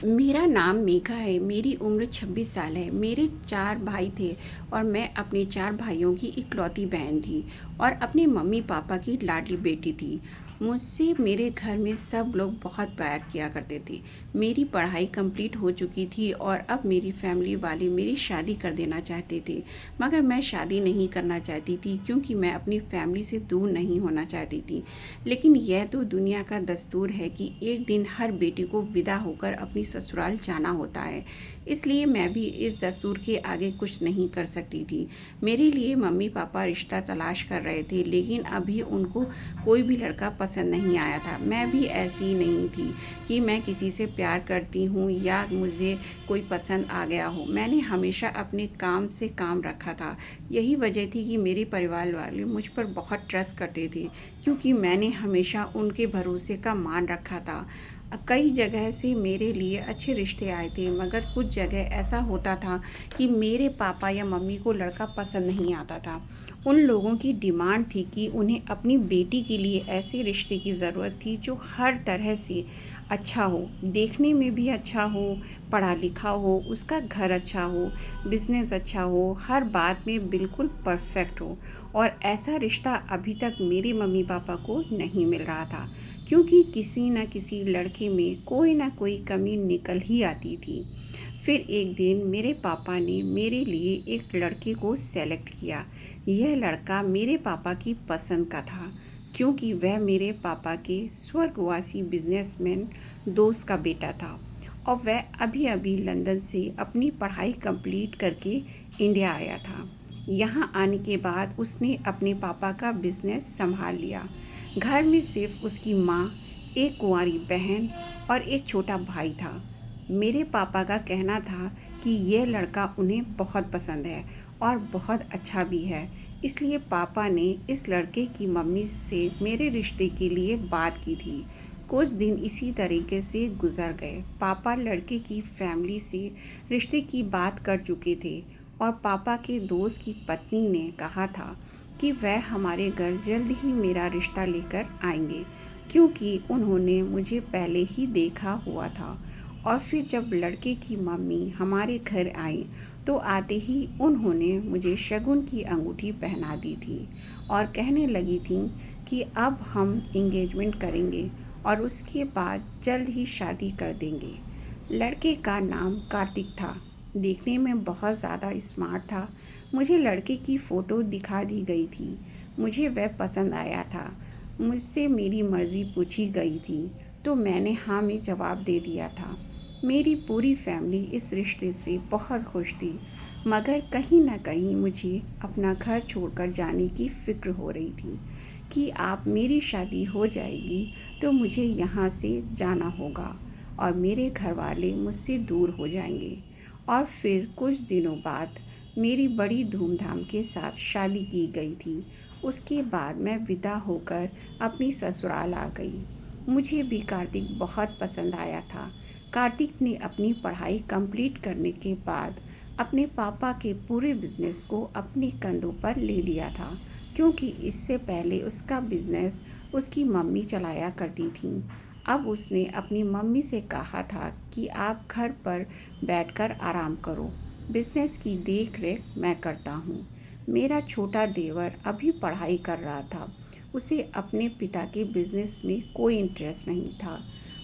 मेरा नाम मेघा है। मेरी उम्र 26 साल है। मेरे 4 भाई थे और मैं अपने 4 भाइयों की इकलौती बहन थी और अपने मम्मी-पापा की लाडली बेटी थी। मुझसे मेरे घर में सब लोग बहुत प्यार किया करते थे। मेरी पढ़ाई कंप्लीट हो चुकी थी और अब मेरी फैमिली वाले मेरी शादी कर देना चाहते थे, मगर मैं शादी नहीं करना चाहती थी क्योंकि मैं अपनी फैमिली से दूर नहीं होना चाहती थी। लेकिन यह तो दुनिया का दस्तूर है कि एक दिन हर बेटी को विदा होकर अपनी ससुराल जाना होता है, इसलिए मैं भी इस दस्तूर के आगे कुछ नहीं कर सकती थी। मेरे लिए मम्मी पापा रिश्ता तलाश कर रहे थे, लेकिन अभी उनको कोई भी लड़का पसंद नहीं आया था। मैं भी ऐसी नहीं थी कि मैं किसी से प्यार करती हूँ या मुझे कोई पसंद आ गया हो। मैंने हमेशा अपने काम से काम रखा था। यही वजह थी कि मेरे परिवार वाले मुझ पर बहुत ट्रस्ट करते थे, क्योंकि मैंने हमेशा उनके भरोसे का मान रखा था। कई जगह से मेरे लिए अच्छे रिश्ते आए थे, मगर कुछ जगह ऐसा होता था कि मेरे पापा या मम्मी को लड़का पसंद नहीं आता था। उन लोगों की डिमांड थी कि उन्हें अपनी बेटी के लिए ऐसे रिश्ते की ज़रूरत थी जो हर तरह से अच्छा हो, देखने में भी अच्छा हो, पढ़ा लिखा हो, उसका घर अच्छा हो, बिजनेस अच्छा हो, हर बात में बिल्कुल परफेक्ट हो। और ऐसा रिश्ता अभी तक मेरे मम्मी पापा को नहीं मिल रहा था, क्योंकि किसी न किसी लड़के में कोई ना कोई कमी निकल ही आती थी। फिर एक दिन मेरे पापा ने मेरे लिए एक लड़के को सेलेक्ट किया। यह लड़का मेरे पापा की पसंद का था, क्योंकि वह मेरे पापा के स्वर्गवासी बिजनेसमैन दोस्त का बेटा था और वह अभी अभी लंदन से अपनी पढ़ाई कंप्लीट करके इंडिया आया था। यहाँ आने के बाद उसने अपने पापा का बिजनेस संभाल लिया। घर में सिर्फ उसकी माँ, एक कुंवारी बहन और एक छोटा भाई था। मेरे पापा का कहना था कि यह लड़का उन्हें बहुत पसंद है और बहुत अच्छा भी है, इसलिए पापा ने इस लड़के की मम्मी से मेरे रिश्ते के लिए बात की थी। कुछ दिन इसी तरीके से गुजर गए। पापा लड़के की फैमिली से रिश्ते की बात कर चुके थे और पापा के दोस्त की पत्नी ने कहा था कि वह हमारे घर जल्द ही मेरा रिश्ता लेकर आएंगे, क्योंकि उन्होंने मुझे पहले ही देखा हुआ था। और फिर जब लड़के की मम्मी हमारे घर आई तो आते ही उन्होंने मुझे शगुन की अंगूठी पहना दी थी और कहने लगी थी कि अब हम इंगेजमेंट करेंगे और उसके बाद जल्द ही शादी कर देंगे। लड़के का नाम कार्तिक था। देखने में बहुत ज़्यादा स्मार्ट था। मुझे लड़के की फ़ोटो दिखा दी गई थी। मुझे वह पसंद आया था। मुझसे मेरी मर्ज़ी पूछी गई थी तो मैंने हाँ में जवाब दे दिया था। मेरी पूरी फैमिली इस रिश्ते से बहुत खुश थी, मगर कहीं ना कहीं मुझे अपना घर छोड़कर जाने की फ़िक्र हो रही थी कि आप मेरी शादी हो जाएगी तो मुझे यहाँ से जाना होगा और मेरे घर वाले मुझसे दूर हो जाएंगे। और फिर कुछ दिनों बाद मेरी बड़ी धूमधाम के साथ शादी की गई थी। उसके बाद मैं विदा होकर अपनी ससुराल आ गई। मुझे भी कार्तिक बहुत पसंद आया था। कार्तिक ने अपनी पढ़ाई कंप्लीट करने के बाद अपने पापा के पूरे बिजनेस को अपने कंधों पर ले लिया था, क्योंकि इससे पहले उसका बिजनेस उसकी मम्मी चलाया करती थी। अब उसने अपनी मम्मी से कहा था कि आप घर पर बैठकर आराम करो, बिजनेस की देख रेख मैं करता हूँ। मेरा छोटा देवर अभी पढ़ाई कर रहा था। उसे अपने पिता के बिजनेस में कोई इंटरेस्ट नहीं था।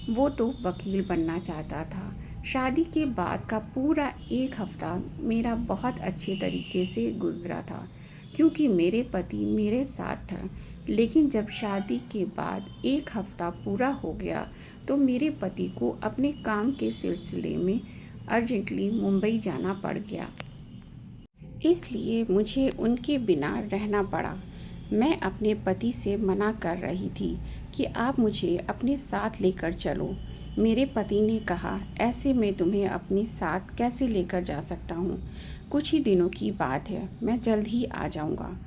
वो तो वकील बनना चाहता था। शादी के बाद का पूरा एक हफ्ता मेरा बहुत अच्छे तरीके से गुजरा था, क्योंकि मेरे पति मेरे साथ था। लेकिन जब शादी के बाद एक हफ्ता पूरा हो गया तो मेरे पति को अपने काम के सिलसिले में अर्जेंटली मुंबई जाना पड़ गया, इसलिए मुझे उनके बिना रहना पड़ा। मैं अपने पति से मना कर रही थी कि आप मुझे अपने साथ लेकर चलो। मेरे पति ने कहा, ऐसे मैं तुम्हें अपने साथ कैसे लेकर जा सकता हूँ? कुछ ही दिनों की बात है, मैं जल्द ही आ जाऊँगा।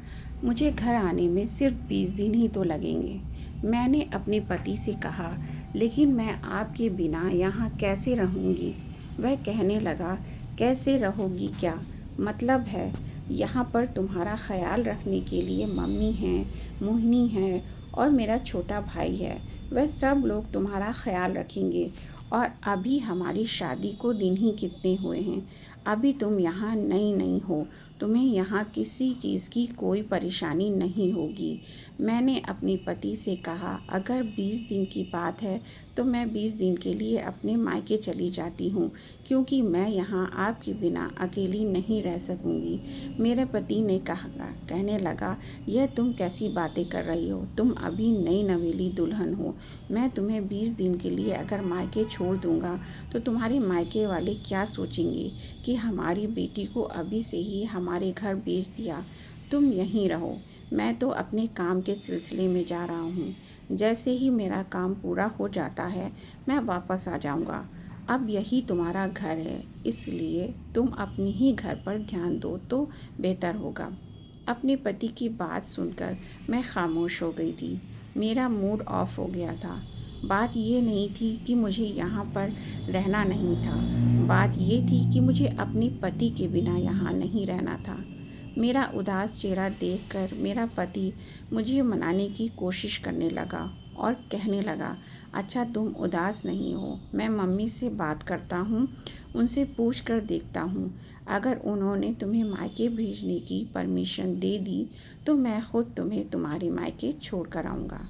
मुझे घर आने में सिर्फ 20 दिन ही तो लगेंगे। मैंने अपने पति से कहा, लेकिन मैं आपके बिना यहाँ कैसे रहूँगी? वह कहने लगा, कैसे रहोगी क्या? मतलब है, यहाँ पर तुम्हारा ख्याल रखने के लिए मम्मी हैं, मोहिनी है और मेरा छोटा भाई है। वह सब लोग तुम्हारा ख्याल रखेंगे और अभी हमारी शादी को दिन ही कितने हुए हैं। अभी तुम यहाँ नई नई हो, तुम्हें यहाँ किसी चीज़ की कोई परेशानी नहीं होगी। मैंने अपने पति से कहा, अगर 20 दिन की बात है तो मैं 20 दिन के लिए अपने मायके चली जाती हूँ, क्योंकि मैं यहाँ आपके बिना अकेली नहीं रह सकूँगी। मेरे पति ने कहने लगा, यह तुम कैसी बातें कर रही हो, तुम अभी नई नवेली दुल्हन हो। मैं तुम्हें 20 दिन के लिए अगर मायके छोड़ दूँगा तो तुम्हारे मायके वाले क्या सोचेंगे कि हमारी बेटी को अभी से ही हमारे घर भेज दिया। तुम यहीं रहो, मैं तो अपने काम के सिलसिले में जा रहा हूँ। जैसे ही मेरा काम पूरा हो जाता है मैं वापस आ जाऊँगा। अब यही तुम्हारा घर है, इसलिए तुम अपने ही घर पर ध्यान दो तो बेहतर होगा। अपने पति की बात सुनकर मैं खामोश हो गई थी। मेरा मूड ऑफ हो गया था। बात ये नहीं थी कि मुझे यहाँ पर रहना नहीं था, बात ये थी कि मुझे अपने पति के बिना यहाँ नहीं रहना था। मेरा उदास चेहरा देखकर मेरा पति मुझे मनाने की कोशिश करने लगा और कहने लगा, अच्छा तुम उदास नहीं हो, मैं मम्मी से बात करता हूँ, उनसे पूछ कर देखता हूँ। अगर उन्होंने तुम्हें मायके भेजने की परमिशन दे दी तो मैं खुद तुम्हें तुम्हारे मायके छोड़ कर आऊँगा।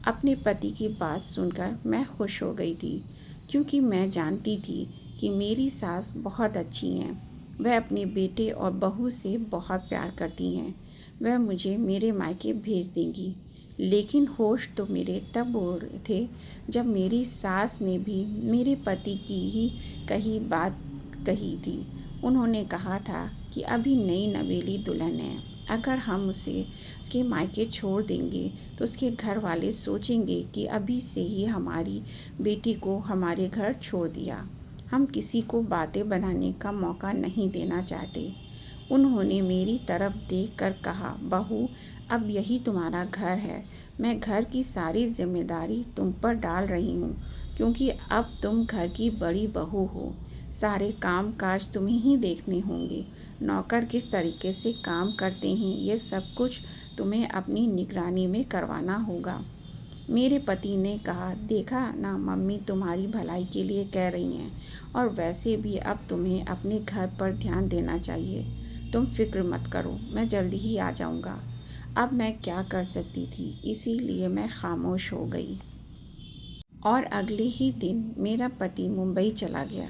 अपने पति की बात सुनकर मैं खुश हो गई थी, क्योंकि मैं जानती थी कि मेरी सास बहुत अच्छी हैं। वह अपने बेटे और बहू से बहुत प्यार करती हैं। वह मुझे मेरे मायके भेज देंगी। लेकिन होश तो मेरे तब उड़ रहे थे जब मेरी सास ने भी मेरे पति की ही कही बात कही थी। उन्होंने कहा था कि अभी नई नवेली दुल्हन है, अगर हम उसे उसके मायके छोड़ देंगे तो उसके घर वाले सोचेंगे कि अभी से ही हमारी बेटी को हमारे घर छोड़ दिया। हम किसी को बातें बनाने का मौका नहीं देना चाहते। उन्होंने मेरी तरफ देखकर कहा, बहू अब यही तुम्हारा घर है, मैं घर की सारी जिम्मेदारी तुम पर डाल रही हूँ, क्योंकि अब तुम घर की बड़ी बहू हो। सारे काम काज तुम्हें ही देखने होंगे। नौकर किस तरीके से काम करते हैं ये सब कुछ तुम्हें अपनी निगरानी में करवाना होगा। मेरे पति ने कहा, देखा ना मम्मी तुम्हारी भलाई के लिए कह रही हैं, और वैसे भी अब तुम्हें अपने घर पर ध्यान देना चाहिए। तुम फिक्र मत करो, मैं जल्दी ही आ जाऊंगा। अब मैं क्या कर सकती थी, इसीलिए मैं खामोश हो गई। और अगले ही दिन मेरा पति मुंबई चला गया।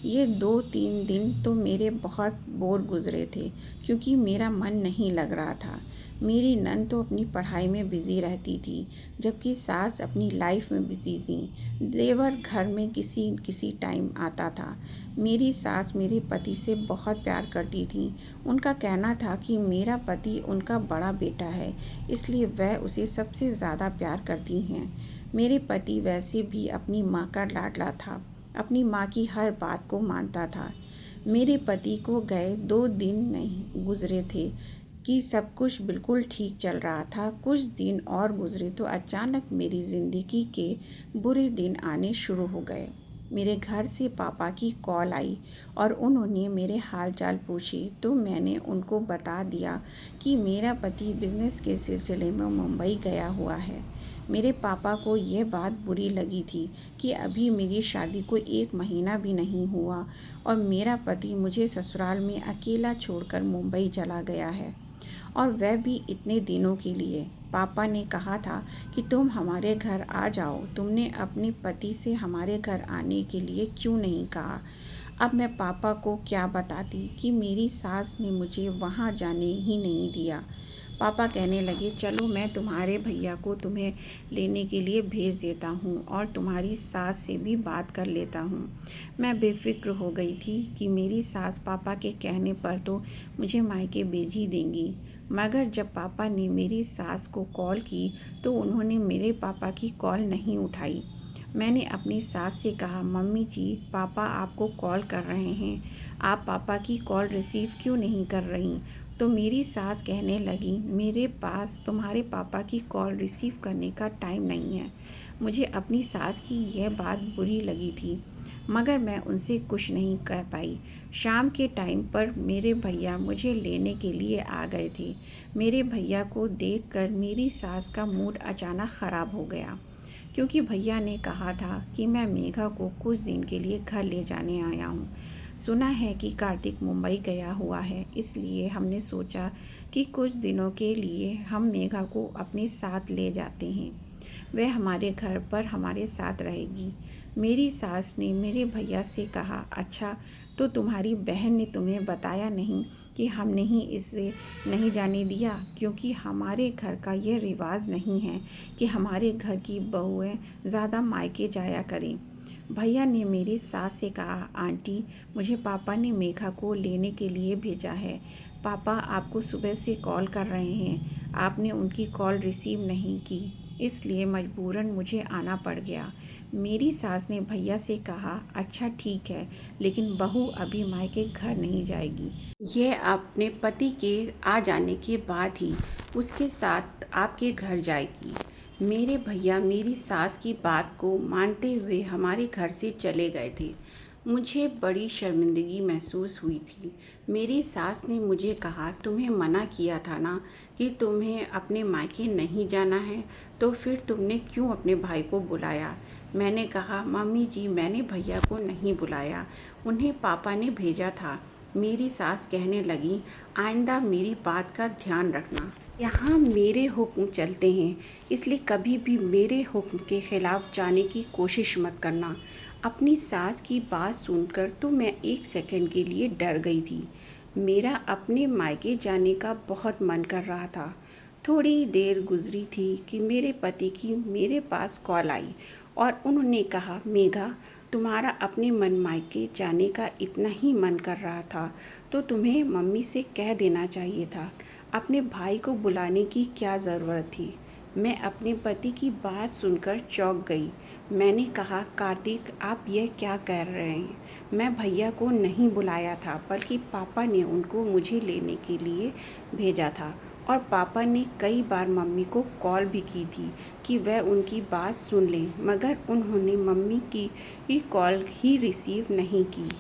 ये 2-3 दिन तो मेरे बहुत बोर गुजरे थे, क्योंकि मेरा मन नहीं लग रहा था। मेरी नंद तो अपनी पढ़ाई में बिज़ी रहती थी, जबकि सास अपनी लाइफ में बिज़ी थी। देवर घर में किसी किसी टाइम आता था। मेरी सास मेरे पति से बहुत प्यार करती थी। उनका कहना था कि मेरा पति उनका बड़ा बेटा है, इसलिए वह उसे सबसे ज़्यादा प्यार करती हैं। मेरे पति वैसे भी अपनी माँ का लाडला था, अपनी माँ की हर बात को मानता था। मेरे पति को गए 2 दिन नहीं गुजरे थे कि सब कुछ बिल्कुल ठीक चल रहा था। कुछ दिन और गुजरे तो अचानक मेरी ज़िंदगी के बुरे दिन आने शुरू हो गए। मेरे घर से पापा की कॉल आई और उन्होंने मेरे हालचाल पूछे, तो मैंने उनको बता दिया कि मेरा पति बिज़नेस के सिलसिले में मुंबई गया हुआ है। मेरे पापा को यह बात बुरी लगी थी कि अभी मेरी शादी को 1 महीना भी नहीं हुआ और मेरा पति मुझे ससुराल में अकेला छोड़कर मुंबई चला गया है, और वह भी इतने दिनों के लिए। पापा ने कहा था कि तुम हमारे घर आ जाओ, तुमने अपने पति से हमारे घर आने के लिए क्यों नहीं कहा। अब मैं पापा को क्या बताती कि मेरी सास ने मुझे वहाँ जाने ही नहीं दिया। पापा कहने लगे, चलो मैं तुम्हारे भैया को तुम्हें लेने के लिए भेज देता हूँ और तुम्हारी सास से भी बात कर लेता हूँ। मैं बेफिक्र हो गई थी कि मेरी सास पापा के कहने पर तो मुझे मायके भेज ही देंगी, मगर जब पापा ने मेरी सास को कॉल की तो उन्होंने मेरे पापा की कॉल नहीं उठाई। मैंने अपनी सास से कहा, मम्मी जी पापा आपको कॉल कर रहे हैं, आप पापा की कॉल रिसीव क्यों नहीं कर रही। तो मेरी सास कहने लगी, मेरे पास तुम्हारे पापा की कॉल रिसीव करने का टाइम नहीं है। मुझे अपनी सास की यह बात बुरी लगी थी, मगर मैं उनसे कुछ नहीं कह पाई। शाम के टाइम पर मेरे भैया मुझे लेने के लिए आ गए थे। मेरे भैया को देखकर मेरी सास का मूड अचानक ख़राब हो गया, क्योंकि भैया ने कहा था कि मैं मेघा को कुछ दिन के लिए घर ले जाने आया हूँ। सुना है कि कार्तिक मुंबई गया हुआ है, इसलिए हमने सोचा कि कुछ दिनों के लिए हम मेघा को अपने साथ ले जाते हैं। वह हमारे घर पर हमारे साथ रहेगी। मेरी सास ने मेरे भैया से कहा, अच्छा तो तुम्हारी बहन ने तुम्हें बताया नहीं कि हमने ही इसे नहीं जाने दिया, क्योंकि हमारे घर का यह रिवाज नहीं है कि हमारे घर की बहुएं ज़्यादा मायके जाया करें। भैया ने मेरी सास से कहा, आंटी मुझे पापा ने मेघा को लेने के लिए भेजा है। पापा आपको सुबह से कॉल कर रहे हैं, आपने उनकी कॉल रिसीव नहीं की, इसलिए मजबूरन मुझे आना पड़ गया। मेरी सास ने भैया से कहा, अच्छा ठीक है, लेकिन बहू अभी मायके घर नहीं जाएगी। यह अपने पति के आ जाने के बाद ही उसके साथ आपके घर जाएगी। मेरे भैया मेरी सास की बात को मानते हुए हमारे घर से चले गए थे। मुझे बड़ी शर्मिंदगी महसूस हुई थी। मेरी सास ने मुझे कहा, तुम्हें मना किया था ना कि तुम्हें अपने मायके नहीं जाना है, तो फिर तुमने क्यों अपने भाई को बुलाया? मैंने कहा, मम्मी जी मैंने भैया को नहीं बुलाया, उन्हें पापा ने भेजा था। मेरी सास कहने लगी, आइंदा मेरी बात का ध्यान रखना। यहाँ मेरे हुक्म चलते हैं, इसलिए कभी भी मेरे हुक्म के खिलाफ जाने की कोशिश मत करना। अपनी सास की बात सुनकर तो मैं एक सेकंड के लिए डर गई थी। मेरा अपने मायके जाने का बहुत मन कर रहा था। थोड़ी देर गुजरी थी कि मेरे पति की मेरे पास कॉल आई और उन्होंने कहा, मेघा तुम्हारा अपने मन मायके जाने का इतना ही मन कर रहा था तो तुम्हें मम्मी से कह देना चाहिए था। अपने भाई को बुलाने की क्या ज़रूरत थी? मैं अपने पति की बात सुनकर चौंक गई। मैंने कहा, कार्तिक आप यह क्या कह रहे हैं? मैं भैया को नहीं बुलाया था, बल्कि पापा ने उनको मुझे लेने के लिए भेजा था। और पापा ने कई बार मम्मी को कॉल भी की थी कि वह उनकी बात सुन लें, मगर उन्होंने मम्मी की कॉल ही रिसीव नहीं की,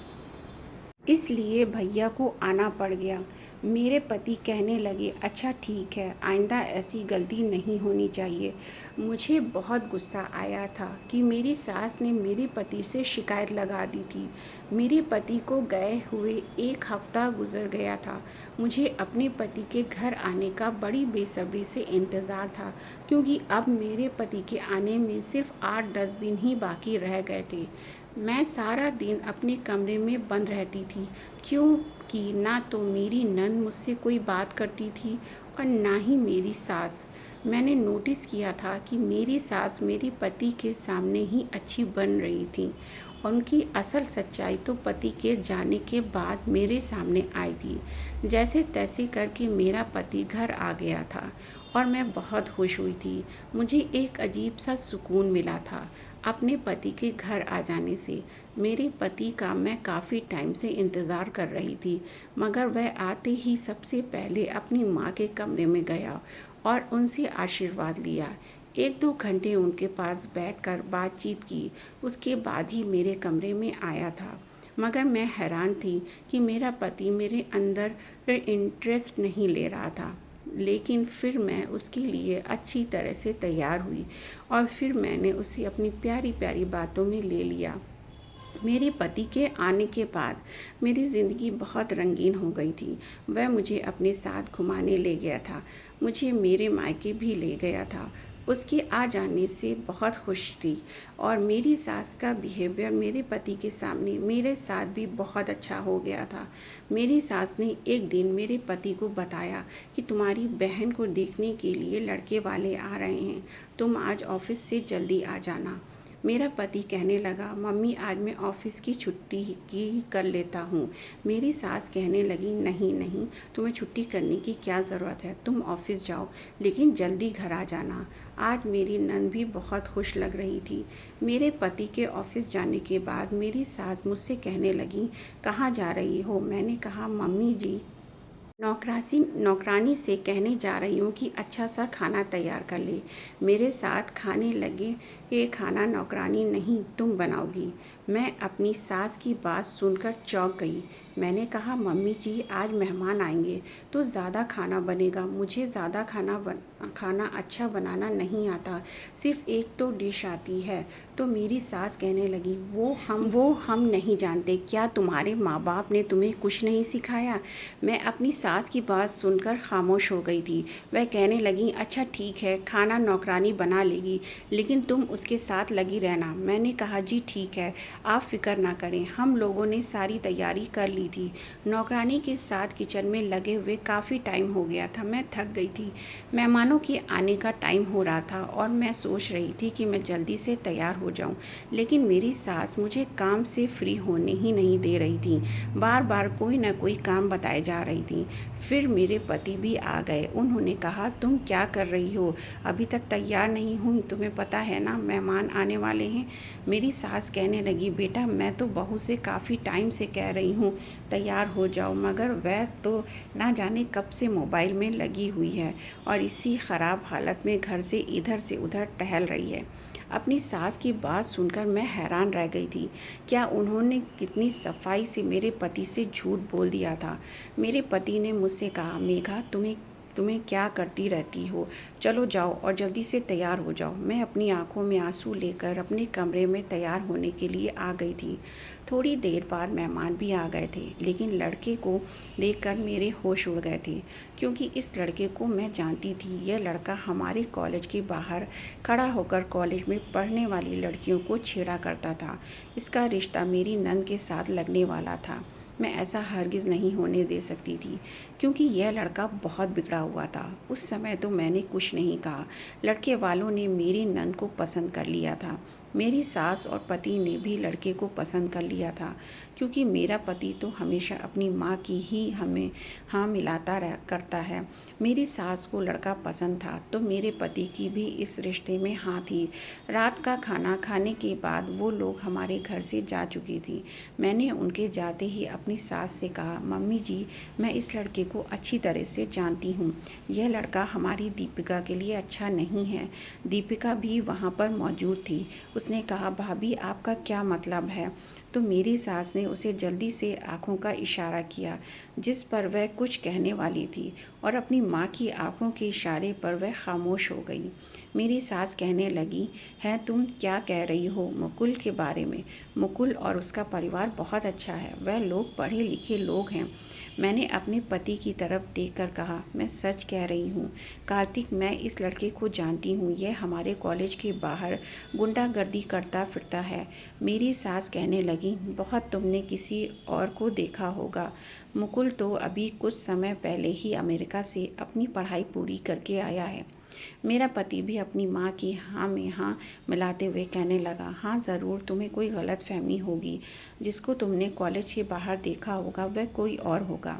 इसलिए भैया को आना पड़ गया। मेरे पति कहने लगे, अच्छा ठीक है, आइंदा ऐसी गलती नहीं होनी चाहिए। मुझे बहुत गुस्सा आया था कि मेरी सास ने मेरे पति से शिकायत लगा दी थी। मेरे पति को गए हुए एक हफ्ता गुजर गया था। मुझे अपने पति के घर आने का बड़ी बेसब्री से इंतज़ार था, क्योंकि अब मेरे पति के आने में सिर्फ 8-10 दिन ही बाकी रह गए थे। मैं सारा दिन अपने कमरे में बंद रहती थी, क्योंकि ना तो मेरी नंद मुझसे कोई बात करती थी और ना ही मेरी सास। मैंने नोटिस किया था कि मेरी सास मेरे पति के सामने ही अच्छी बन रही थी। उनकी असल सच्चाई तो पति के जाने के बाद मेरे सामने आई थी। जैसे तैसे करके मेरा पति घर आ गया था और मैं बहुत खुश हुई थी। मुझे एक अजीब सा सुकून मिला था अपने पति के घर आ जाने से। मेरे पति का मैं काफ़ी टाइम से इंतज़ार कर रही थी, मगर वह आते ही सबसे पहले अपनी माँ के कमरे में गया और उनसे आशीर्वाद लिया। 1-2 घंटे उनके पास बैठकर बातचीत की, उसके बाद ही मेरे कमरे में आया था। मगर मैं हैरान थी कि मेरा पति मेरे अंदर इंटरेस्ट नहीं ले रहा था। लेकिन फिर मैं उसके लिए अच्छी तरह से तैयार हुई और फिर मैंने उसे अपनी प्यारी प्यारी बातों में ले लिया। मेरे पति के आने के बाद मेरी ज़िंदगी बहुत रंगीन हो गई थी। वह मुझे अपने साथ घुमाने ले गया था, मुझे मेरे मायके भी ले गया था। उसके आ जाने से बहुत खुश थी और मेरी सास का बिहेवियर मेरे पति के सामने मेरे साथ भी बहुत अच्छा हो गया था। मेरी सास ने एक दिन मेरे पति को बताया कि तुम्हारी बहन को देखने के लिए लड़के वाले आ रहे हैं, तुम आज ऑफिस से जल्दी आ जाना। मेरा पति कहने लगा, मम्मी आज मैं ऑफिस की छुट्टी की कर लेता हूँ। मेरी सास कहने लगी, नहीं नहीं, तुम्हें छुट्टी करने की क्या ज़रूरत है, तुम ऑफिस जाओ लेकिन जल्दी घर आ जाना। आज मेरी नंद भी बहुत खुश लग रही थी। मेरे पति के ऑफिस जाने के बाद मेरी सास मुझसे कहने लगी, कहाँ जा रही हो? मैंने कहा, मम्मी जी नौकरानी से कहने जा रही हूँ कि अच्छा सा खाना तैयार कर ले। मेरे साथ खाने लगे ये खाना नौकरानी नहीं तुम बनाओगी। मैं अपनी सास की बात सुनकर चौंक गई। मैंने कहा, मम्मी जी आज मेहमान आएंगे तो ज़्यादा खाना बनेगा। मुझे ज़्यादा खाना अच्छा बनाना नहीं आता, सिर्फ एक तो डिश आती है। तो मेरी सास कहने लगी, वो हम नहीं जानते। क्या तुम्हारे माँ बाप ने तुम्हें कुछ नहीं सिखाया? मैं अपनी सास की बात सुनकर खामोश हो गई थी। वह कहने लगी, अच्छा ठीक है, खाना नौकरानी बना लेगी, लेकिन तुम उसके साथ लगी रहना। मैंने कहा, जी ठीक है, आप फिक्र ना करें। हम लोगों ने सारी तैयारी कर ली थी। नौकरानी के साथ किचन में लगे हुए काफ़ी टाइम हो गया था। मैं थक गई थी। मेहमानों के आने का टाइम हो रहा था और मैं सोच रही थी कि मैं जल्दी से तैयार हो जाऊं, लेकिन मेरी सास मुझे काम से फ्री होने ही नहीं दे रही थी। बार बार कोई ना कोई काम बताए जा रही थी। फिर मेरे पति भी आ गए। उन्होंने कहा, तुम क्या कर रही हो? अभी तक तैयार नहीं हुई? तुम्हें पता है ना मेहमान आने वाले हैं। मेरी सास कहने लगी, बेटा मैं तो बहू से काफ़ी टाइम से कह रही हूँ तैयार हो जाओ, मगर वह तो ना जाने कब से मोबाइल में लगी हुई है और इसी ख़राब हालत में घर से इधर से उधर टहल रही है। अपनी सास की बात सुनकर मैं हैरान रह गई थी। क्या उन्होंने कितनी सफाई से मेरे पति से झूठ बोल दिया था? मेरे पति ने मुझसे कहा, मेघा तुम्हें तुम्हें क्या करती रहती हो? चलो जाओ और जल्दी से तैयार हो जाओ। मैं अपनी आंखों में आंसू लेकर अपने कमरे में तैयार होने के लिए आ गई थी। थोड़ी देर बाद मेहमान भी आ गए थे, लेकिन लड़के को देखकर मेरे होश उड़ गए थे, क्योंकि इस लड़के को मैं जानती थी। यह लड़का हमारे कॉलेज के बाहर खड़ा होकर कॉलेज में पढ़ने वाली लड़कियों को छेड़ा करता था। इसका रिश्ता मेरी नंद के साथ लगने वाला था। मैं ऐसा हरगिज़ नहीं होने दे सकती थी, क्योंकि यह लड़का बहुत बिगड़ा हुआ था। उस समय तो मैंने कुछ नहीं कहा। लड़के वालों ने मेरी नंद को पसंद कर लिया था। मेरी सास और पति ने भी लड़के को पसंद कर लिया था, क्योंकि मेरा पति तो हमेशा अपनी माँ की ही हमें हाँ मिलाता करता है। मेरी सास को लड़का पसंद था, तो मेरे पति की भी इस रिश्ते में हाँ थी। रात का खाना खाने के बाद वो लोग हमारे घर से जा चुकी थी। मैंने उनके जाते ही अपनी सास से कहा, मम्मी जी मैं इस लड़के को अच्छी तरह से जानती हूँ। यह लड़का हमारी दीपिका के लिए अच्छा नहीं है। दीपिका भी वहाँ पर मौजूद थी। उसने कहा, भाभी आपका क्या मतलब है? तो मेरी सास ने उसे जल्दी से आंखों का इशारा किया, जिस पर वह कुछ कहने वाली थी, और अपनी माँ की आंखों के इशारे पर वह खामोश हो गई। मेरी सास कहने लगी, है तुम क्या कह रही हो मुकुल के बारे में? मुकुल और उसका परिवार बहुत अच्छा है। वह लोग पढ़े लिखे लोग हैं। मैंने अपने पति की तरफ देखकर कहा, मैं सच कह रही हूँ कार्तिक, मैं इस लड़के को जानती हूँ। यह हमारे कॉलेज के बाहर गुंडागर्दी करता फिरता है। मेरी सास कहने लगी, बहुत तुमने किसी और को देखा होगा। मुकुल तो अभी कुछ समय पहले ही अमेरिका से अपनी पढ़ाई पूरी करके आया है। मेरा पति भी अपनी माँ की हाँ में हाँ मिलाते हुए कहने लगा, हाँ ज़रूर, तुम्हें कोई गलत फहमी होगी। जिसको तुमने कॉलेज के बाहर देखा होगा वह कोई और होगा।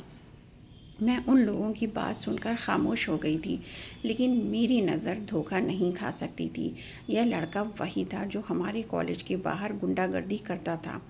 मैं उन लोगों की बात सुनकर खामोश हो गई थी, लेकिन मेरी नज़र धोखा नहीं खा सकती थी। यह लड़का वही था जो हमारे कॉलेज के बाहर गुंडागर्दी करता था।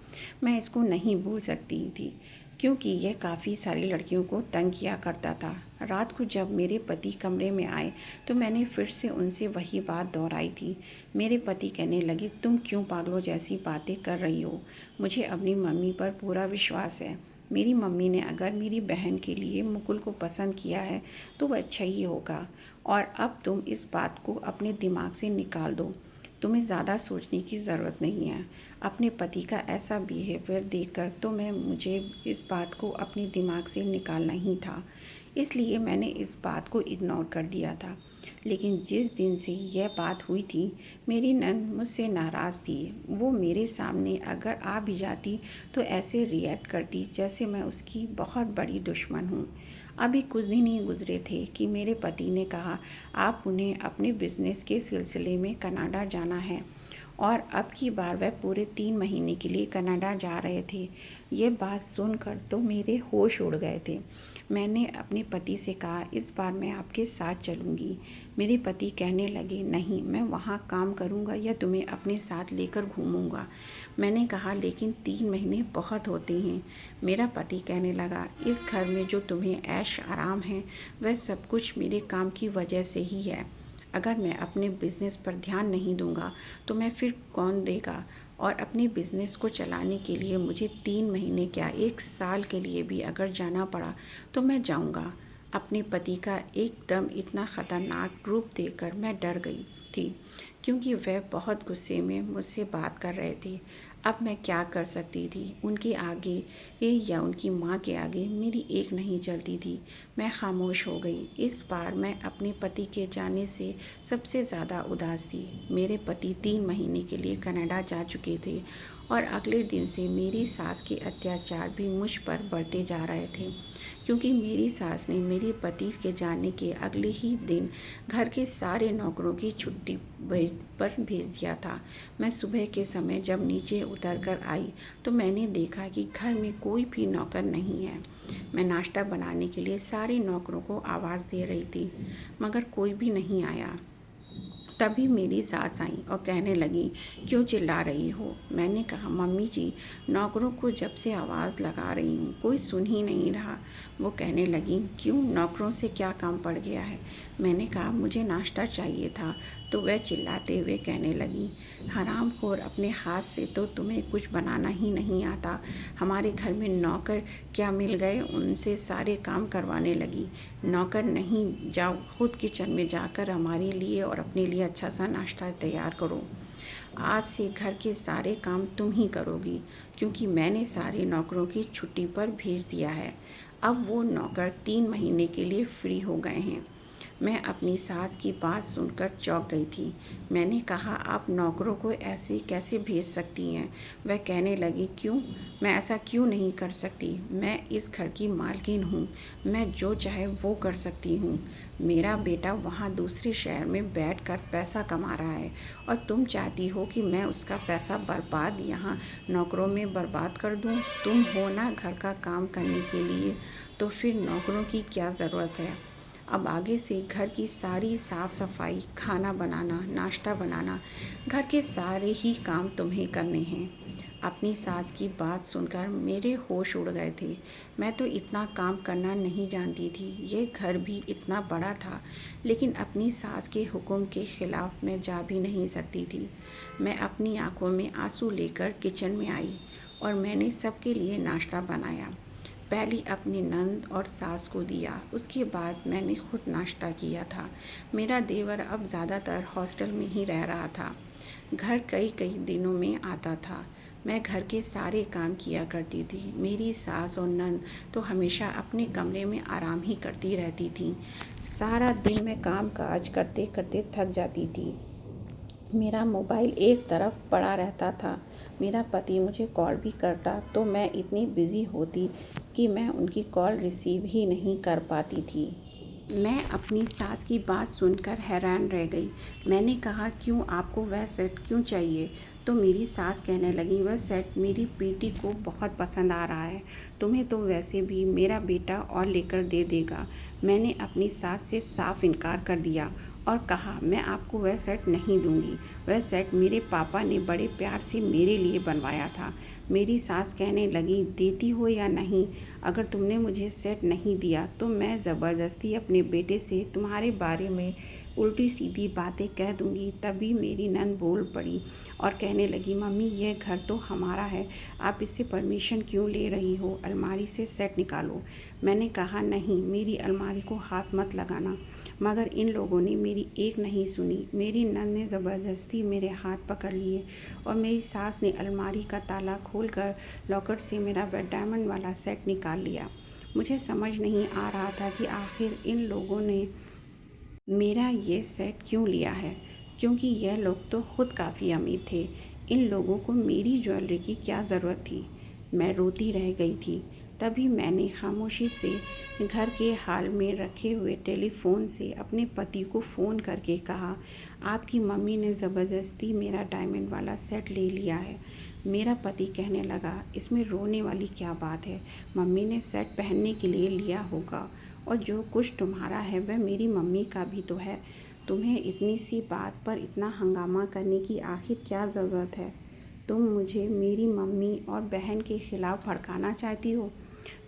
मैं इसको नहीं भूल सकती थी, क्योंकि यह काफ़ी सारी लड़कियों को तंग किया करता था। रात को जब मेरे पति कमरे में आए तो मैंने फिर से उनसे वही बात दोहराई थी। मेरे पति कहने लगे, तुम क्यों पागलों जैसी बातें कर रही हो? मुझे अपनी मम्मी पर पूरा विश्वास है। मेरी मम्मी ने अगर मेरी बहन के लिए मुकुल को पसंद किया है तो वह अच्छा ही होगा, और अब तुम इस बात को अपने दिमाग से निकाल दो। तुम्हें ज़्यादा सोचने की ज़रूरत नहीं है। अपने पति का ऐसा बिहेवियर देखकर तो मुझे इस बात को अपने दिमाग से निकालना ही था, इसलिए मैंने इस बात को इग्नोर कर दिया था। लेकिन जिस दिन से यह बात हुई थी, मेरी नंद मुझसे नाराज़ थी। वो मेरे सामने अगर आ भी जाती तो ऐसे रिएक्ट करती जैसे मैं उसकी बहुत बड़ी दुश्मन हूँ। अभी कुछ दिन ही गुजरे थे कि मेरे पति ने कहा, आप उन्हें अपने बिजनेस के सिलसिले में कनाडा जाना है, और अब की बार वह पूरे 3 महीने के लिए कनाडा जा रहे थे। ये बात सुनकर तो मेरे होश उड़ गए थे। मैंने अपने पति से कहा, इस बार मैं आपके साथ चलूँगी। मेरे पति कहने लगे, नहीं, मैं वहाँ काम करूँगा या तुम्हें अपने साथ लेकर घूमूँगा। मैंने कहा, लेकिन 3 महीने बहुत होते हैं। मेरा पति कहने लगा, इस घर में जो तुम्हें ऐश आराम है वह सब कुछ मेरे काम की वजह से ही है। अगर मैं अपने बिज़नेस पर ध्यान नहीं दूंगा तो मैं फिर कौन देगा। और अपने बिज़नेस को चलाने के लिए मुझे 3 महीने क्या 1 साल के लिए भी अगर जाना पड़ा तो मैं जाऊंगा। अपने पति का एकदम इतना ख़तरनाक रूप देखकर मैं डर गई थी, क्योंकि वह बहुत गुस्से में मुझसे बात कर रहे थे। अब मैं क्या कर सकती थी? उनके आगे या उनकी माँ के आगे मेरी एक नहीं चलती थी। मैं खामोश हो गई। इस बार मैं अपने पति के जाने से सबसे ज़्यादा उदास थी। मेरे पति 3 महीने के लिए कनाडा जा चुके थे और अगले दिन से मेरी सास के अत्याचार भी मुझ पर बढ़ते जा रहे थे, क्योंकि मेरी सास ने मेरे पति के जाने के अगले ही दिन घर के सारे नौकरों की छुट्टी पर भेज दिया था। मैं सुबह के समय जब नीचे उतर कर आई तो मैंने देखा कि घर में कोई भी नौकर नहीं है। मैं नाश्ता बनाने के लिए सारे नौकरों को आवाज़ दे रही थी, मगर कोई भी नहीं आया। तभी मेरी सास आई और कहने लगी, क्यों चिल्ला रही हो? मैंने कहा, मम्मी जी, नौकरों को जब से आवाज़ लगा रही हूँ कोई सुन ही नहीं रहा। वो कहने लगी, क्यों, नौकरों से क्या काम पड़ गया है? मैंने कहा, मुझे नाश्ता चाहिए था। तो वह चिल्लाते हुए कहने लगी, हरामखोर, अपने हाथ से तो तुम्हें कुछ बनाना ही नहीं आता। हमारे घर में नौकर क्या मिल गए, उनसे सारे काम करवाने लगी। नौकर नहीं, जाओ खुद किचन में जाकर हमारे लिए और अपने लिए अच्छा सा नाश्ता तैयार करो। आज से घर के सारे काम तुम ही करोगी, क्योंकि मैंने सारे नौकरों की छुट्टी पर भेज दिया है। अब वो नौकर 3 महीने के लिए फ्री हो गए हैं। मैं अपनी सास की बात सुनकर चौंक गई थी। मैंने कहा, आप नौकरों को ऐसे कैसे भेज सकती हैं? वह कहने लगी, क्यों, मैं ऐसा क्यों नहीं कर सकती? मैं इस घर की मालकिन हूँ, मैं जो चाहे वो कर सकती हूँ। मेरा बेटा वहाँ दूसरे शहर में बैठकर पैसा कमा रहा है और तुम चाहती हो कि मैं उसका पैसा बर्बाद यहाँ नौकरों में बर्बाद कर दूँ? तुम हो ना घर का काम करने के लिए, तो फिर नौकरों की क्या ज़रूरत है? अब आगे से घर की सारी साफ सफाई, खाना बनाना, नाश्ता बनाना, घर के सारे ही काम तुम्हें करने हैं। अपनी सास की बात सुनकर मेरे होश उड़ गए थे। मैं तो इतना काम करना नहीं जानती थी। ये घर भी इतना बड़ा था, लेकिन अपनी सास के हुक्म के खिलाफ मैं जा भी नहीं सकती थी। मैं अपनी आंखों में आंसू लेकर किचन में आई और मैंने सबके लिए नाश्ता बनाया। पहले अपनी नंद और सास को दिया, उसके बाद मैंने खुद नाश्ता किया था। मेरा देवर अब ज़्यादातर हॉस्टल में ही रह रहा था, घर कई कई दिनों में आता था। मैं घर के सारे काम किया करती थी। मेरी सास और नंद तो हमेशा अपने कमरे में आराम ही करती रहती थी। सारा दिन मैं काम काज करते करते थक जाती थी। मेरा मोबाइल एक तरफ पड़ा रहता था। मेरा पति मुझे कॉल भी करता तो मैं इतनी बिज़ी होती कि मैं उनकी कॉल रिसीव ही नहीं कर पाती थी। मैं अपनी सास की बात सुनकर हैरान रह गई। मैंने कहा, क्यों, आपको वह सेट क्यों चाहिए? तो मेरी सास कहने लगी, वह सेट मेरी बेटी को बहुत पसंद आ रहा है। तुम्हें तो वैसे भी मेरा बेटा और लेकर दे देगा। मैंने अपनी सास से साफ इनकार कर दिया और कहा, मैं आपको वह सेट नहीं दूंगी। वह सेट मेरे पापा ने बड़े प्यार से मेरे लिए बनवाया था। मेरी सास कहने लगी, देती हो या नहीं, अगर तुमने मुझे सेट नहीं दिया तो मैं ज़बरदस्ती अपने बेटे से तुम्हारे बारे में उल्टी सीधी बातें कह दूंगी। तभी मेरी नंद बोल पड़ी और कहने लगी, मम्मी, यह घर तो हमारा है, आप इससे परमिशन क्यों ले रही हो? अलमारी से सेट निकालो। मैंने कहा, नहीं, मेरी अलमारी को हाथ मत लगाना। मगर इन लोगों ने मेरी एक नहीं सुनी। मेरी नंद ने ज़बरदस्ती मेरे हाथ पकड़ लिए और मेरी सास ने अलमारी का ताला खोलकर लॉकर से मेरा डायमंड वाला सेट निकाल लिया। मुझे समझ नहीं आ रहा था कि आखिर इन लोगों ने मेरा ये सेट क्यों लिया है, क्योंकि यह लोग तो खुद काफ़ी अमीर थे। इन लोगों को मेरी ज्वेलरी की क्या ज़रूरत थी? मैं रोती रह गई थी। तभी मैंने खामोशी से घर के हाल में रखे हुए टेलीफोन से अपने पति को फ़ोन करके कहा, आपकी मम्मी ने ज़बरदस्ती मेरा डायमंड वाला सेट ले लिया है। मेरा पति कहने लगा, इसमें रोने वाली क्या बात है? मम्मी ने सेट पहनने के लिए लिया होगा, और जो कुछ तुम्हारा है वह मेरी मम्मी का भी तो है। तुम्हें इतनी सी बात पर इतना हंगामा करने की आखिर क्या ज़रूरत है? तुम मुझे मेरी मम्मी और बहन के खिलाफ़ भड़काना चाहती हो,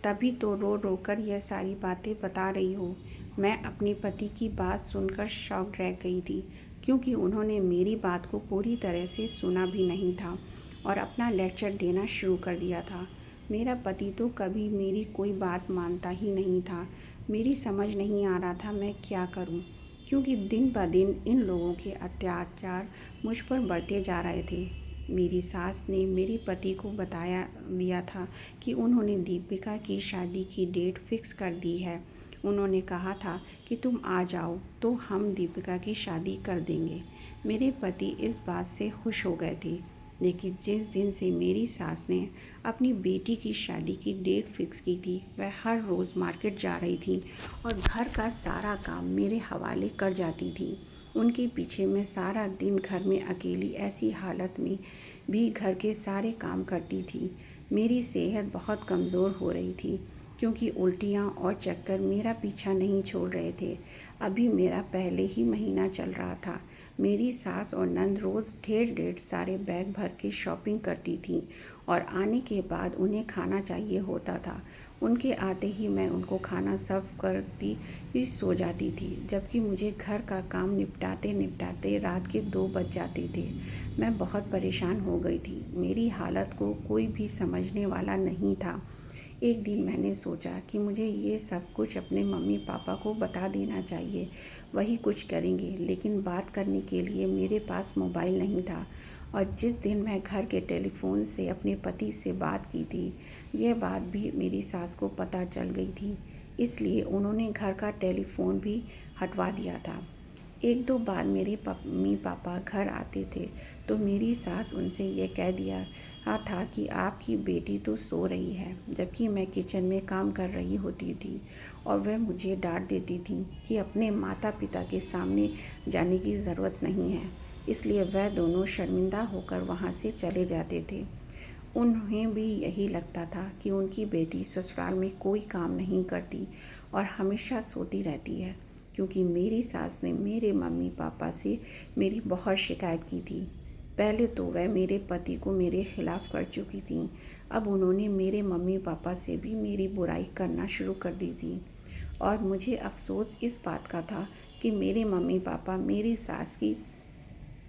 तभी तो रो रो कर यह सारी बातें बता रही हो। मैं अपने पति की बात सुनकर शॉक्ड रह गई थी, क्योंकि उन्होंने मेरी बात को पूरी तरह से सुना भी नहीं था और अपना लेक्चर देना शुरू कर दिया था। मेरा पति तो कभी मेरी कोई बात मानता ही नहीं था। मेरी समझ नहीं आ रहा था मैं क्या करूं, क्योंकि दिन ब दिन इन लोगों के अत्याचार मुझ पर बढ़ते जा रहे थे। मेरी सास ने मेरे पति को बताया दिया था कि उन्होंने दीपिका की शादी की डेट फिक्स कर दी है। उन्होंने कहा था कि तुम आ जाओ तो हम दीपिका की शादी कर देंगे। मेरे पति इस बात से खुश हो गए थे, लेकिन जिस दिन से मेरी सास ने अपनी बेटी की शादी की डेट फिक्स की थी, वह हर रोज़ मार्केट जा रही थी और घर का सारा काम मेरे हवाले कर जाती थी। उनके पीछे मैं सारा दिन घर में अकेली ऐसी हालत में भी घर के सारे काम करती थी। मेरी सेहत बहुत कमज़ोर हो रही थी, क्योंकि उल्टियाँ और चक्कर मेरा पीछा नहीं छोड़ रहे थे। अभी मेरा पहले ही महीना चल रहा था। मेरी सास और नंद रोज़ ढेर सारे बैग भर के शॉपिंग करती थीं और आने के बाद उन्हें खाना चाहिए होता था। उनके आते ही मैं उनको खाना सर्व करती ही सो जाती थी, जबकि मुझे घर का काम निपटाते निपटाते रात के 2 बज जाते थे। मैं बहुत परेशान हो गई थी। मेरी हालत को कोई भी समझने वाला नहीं था। एक दिन मैंने सोचा कि मुझे ये सब कुछ अपने मम्मी पापा को बता देना चाहिए, वही कुछ करेंगे। लेकिन बात करने के लिए मेरे पास मोबाइल नहीं था, और जिस दिन मैं घर के टेलीफोन से अपने पति से बात की थी, यह बात भी मेरी सास को पता चल गई थी। इसलिए उन्होंने घर का टेलीफोन भी हटवा दिया था। एक दो बार मेरे मम्मी पापा घर आते थे तो मेरी सास उनसे ये कह दिया था कि आपकी बेटी तो सो रही है, जबकि मैं किचन में काम कर रही होती थी। और वह मुझे डांट देती थी कि अपने माता पिता के सामने जाने की ज़रूरत नहीं है। इसलिए वह दोनों शर्मिंदा होकर वहाँ से चले जाते थे। उन्हें भी यही लगता था कि उनकी बेटी ससुराल में कोई काम नहीं करती और हमेशा सोती रहती है, क्योंकि मेरी सास ने मेरे मम्मी पापा से मेरी बहुत शिकायत की थी। पहले तो वह मेरे पति को मेरे खिलाफ़ कर चुकी थी, अब उन्होंने मेरे मम्मी पापा से भी मेरी बुराई करना शुरू कर दी थी। और मुझे अफ़सोस इस बात का था कि मेरे मम्मी पापा मेरी सास की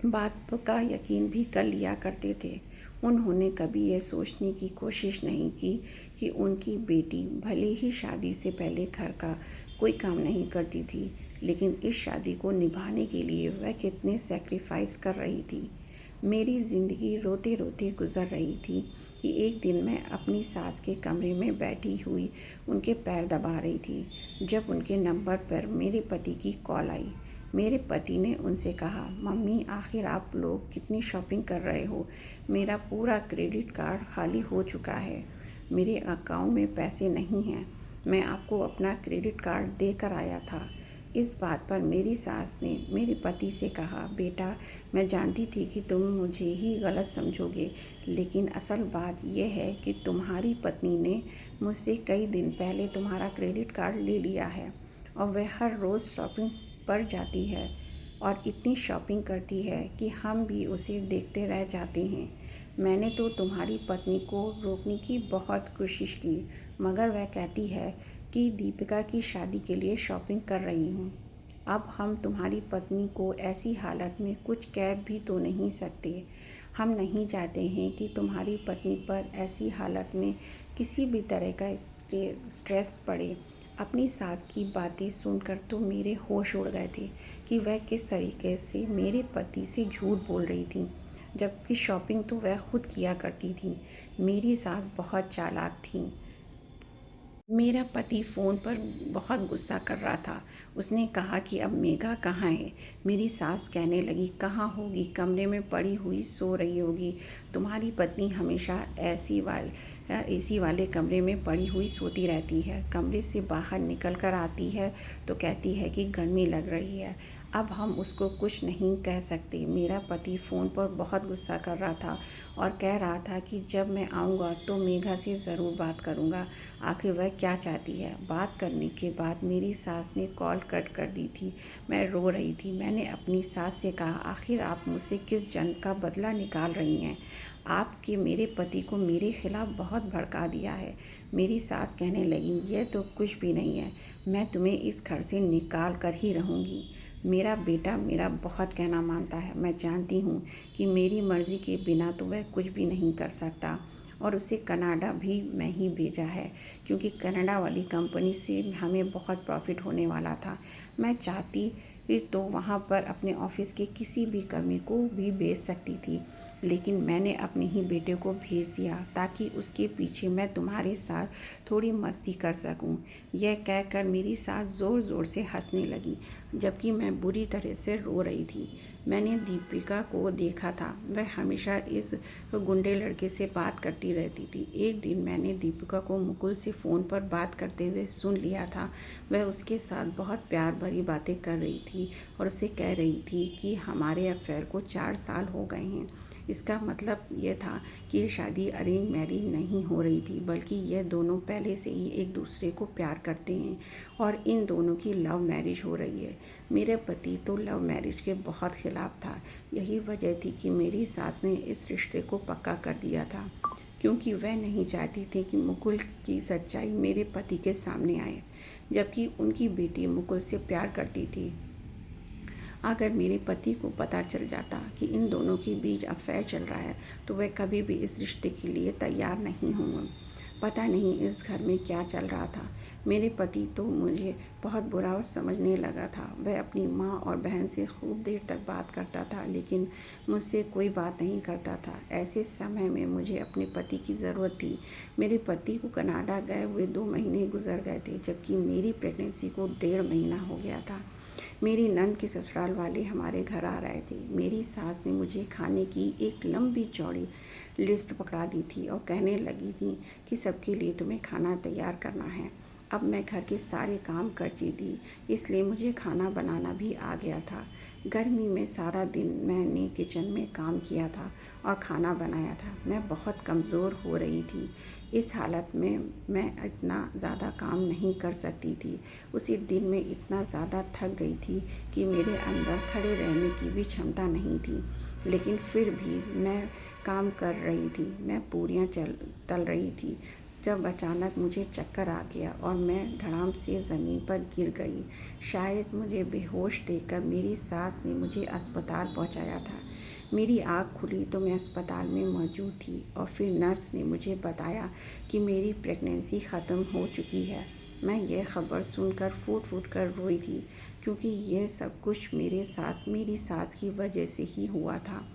बात का यकीन भी कर लिया करते थे। उन्होंने कभी यह सोचने की कोशिश नहीं की कि उनकी बेटी भले ही शादी से पहले घर का कोई काम नहीं करती थी, लेकिन इस शादी को निभाने के लिए वह कितने सैक्रिफाइस कर रही थी। मेरी ज़िंदगी रोते रोते गुजर रही थी कि एक दिन मैं अपनी सास के कमरे में बैठी हुई उनके पैर दबा रही थी, जब उनके नंबर पर मेरे पति की कॉल आई। मेरे पति ने उनसे कहा, मम्मी आखिर आप लोग कितनी शॉपिंग कर रहे हो? मेरा पूरा क्रेडिट कार्ड खाली हो चुका है, मेरे अकाउंट में पैसे नहीं हैं। मैं आपको अपना क्रेडिट कार्ड देकर आया था। इस बात पर मेरी सास ने मेरे पति से कहा, बेटा मैं जानती थी कि तुम मुझे ही गलत समझोगे, लेकिन असल बात यह है कि तुम्हारी पत्नी ने मुझसे कई दिन पहले तुम्हारा क्रेडिट कार्ड ले लिया है और वह हर रोज़ शॉपिंग पर जाती है और इतनी शॉपिंग करती है कि हम भी उसे देखते रह जाते हैं। मैंने तो तुम्हारी पत्नी को रोकने की बहुत कोशिश की, मगर वह कहती है कि दीपिका की शादी के लिए शॉपिंग कर रही हूँ। अब हम तुम्हारी पत्नी को ऐसी हालत में कुछ कह भी तो नहीं सकते। हम नहीं चाहते हैं कि तुम्हारी पत्नी पर ऐसी हालत में किसी भी तरह का स्ट्रेस पड़े। अपनी सास की बातें सुनकर तो मेरे होश उड़ गए थे कि वह किस तरीके से मेरे पति से झूठ बोल रही थी, जबकि शॉपिंग तो वह खुद किया करती थी। मेरी सास बहुत चालाक थी। मेरा पति फ़ोन पर बहुत गुस्सा कर रहा था। उसने कहा कि अब मेघा कहाँ है? मेरी सास कहने लगी, कहाँ होगी, कमरे में पड़ी हुई सो रही होगी। तुम्हारी पत्नी हमेशा एसी वाले कमरे में पड़ी हुई सोती रहती है। कमरे से बाहर निकल कर आती है तो कहती है कि गर्मी लग रही है। अब हम उसको कुछ नहीं कह सकते। मेरा पति फ़ोन पर बहुत गुस्सा कर रहा था और कह रहा था कि जब मैं आऊँगा तो मेघा से ज़रूर बात करूँगा, आखिर वह क्या चाहती है। बात करने के बाद मेरी सास ने कॉल कट कर दी थी। मैं रो रही थी। मैंने अपनी सास से कहा, आखिर आप मुझसे किस जन्म का बदला निकाल रही हैं? आपके मेरे पति को मेरे खिलाफ बहुत भड़का दिया है। मेरी सास कहने लगी, यह तो कुछ भी नहीं है, मैं तुम्हें इस घर से निकाल कर ही रहूँगी। मेरा बेटा मेरा बहुत कहना मानता है। मैं जानती हूँ कि मेरी मर्ज़ी के बिना तो वह कुछ भी नहीं कर सकता, और उसे कनाडा भी मैं ही भेजा है, क्योंकि कनाडा वाली कंपनी से हमें बहुत प्रॉफिट होने वाला था। मैं चाहती तो वहाँ पर अपने ऑफिस के किसी भी कर्मी को भी भेज सकती थी, लेकिन मैंने अपने ही बेटे को भेज दिया ताकि उसके पीछे मैं तुम्हारे साथ थोड़ी मस्ती कर सकूं। यह कहकर मेरी सास ज़ोर ज़ोर से हंसने लगी, जबकि मैं बुरी तरह से रो रही थी। मैंने दीपिका को देखा था, वह हमेशा इस गुंडे लड़के से बात करती रहती थी। एक दिन मैंने दीपिका को मुकुल से फ़ोन पर बात करते हुए सुन लिया था। वह उसके साथ बहुत प्यार भरी बातें कर रही थी और उसे कह रही थी कि हमारे अफेयर को 4 साल हो गए हैं। इसका मतलब ये था कि ये शादी अरेंज मैरिज नहीं हो रही थी, बल्कि ये दोनों पहले से ही एक दूसरे को प्यार करते हैं और इन दोनों की लव मैरिज हो रही है। मेरे पति तो लव मैरिज के बहुत खिलाफ था। यही वजह थी कि मेरी सास ने इस रिश्ते को पक्का कर दिया था, क्योंकि वह नहीं चाहती थी कि मुकुल की सच्चाई मेरे पति के सामने आए, जबकि उनकी बेटी मुकुल से प्यार करती थी। अगर मेरे पति को पता चल जाता कि इन दोनों के बीच अफेयर चल रहा है, तो वह कभी भी इस रिश्ते के लिए तैयार नहीं होंगे। पता नहीं इस घर में क्या चल रहा था। मेरे पति तो मुझे बहुत बुरा समझने लगा था। वह अपनी माँ और बहन से खूब देर तक बात करता था, लेकिन मुझसे कोई बात नहीं करता था। ऐसे समय में मुझे अपने पति की ज़रूरत थी। मेरे पति को कनाडा गए हुए 2 महीने गुजर गए थे, जबकि मेरी प्रेगनेंसी को 1.5 महीना हो गया था। मेरी नंद के ससुराल वाले हमारे घर आ रहे थे। मेरी सास ने मुझे खाने की एक लंबी चौड़ी लिस्ट पकड़ा दी थी और कहने लगी थी कि सबके लिए तुम्हें खाना तैयार करना है। अब मैं घर के सारे काम करती थी, इसलिए मुझे खाना बनाना भी आ गया था। गर्मी में सारा दिन मैंने किचन में काम किया था और खाना बनाया था। मैं बहुत कमज़ोर हो रही थी। इस हालत में मैं इतना ज़्यादा काम नहीं कर सकती थी। उसी दिन में इतना ज़्यादा थक गई थी कि मेरे अंदर खड़े रहने की भी क्षमता नहीं थी, लेकिन फिर भी मैं काम कर रही थी। मैं पूरियाँ तल रही थी जब अचानक मुझे चक्कर आ गया और मैं धड़ाम से ज़मीन पर गिर गई। शायद मुझे बेहोश देखकर मेरी सास ने मुझे अस्पताल पहुंचाया था। मेरी आँख खुली तो मैं अस्पताल में मौजूद थी और फिर नर्स ने मुझे बताया कि मेरी प्रेगनेंसी ख़त्म हो चुकी है। मैं यह खबर सुनकर फूट फूट कर रोई थी, क्योंकि यह सब कुछ मेरे साथ मेरी सास की वजह से ही हुआ था।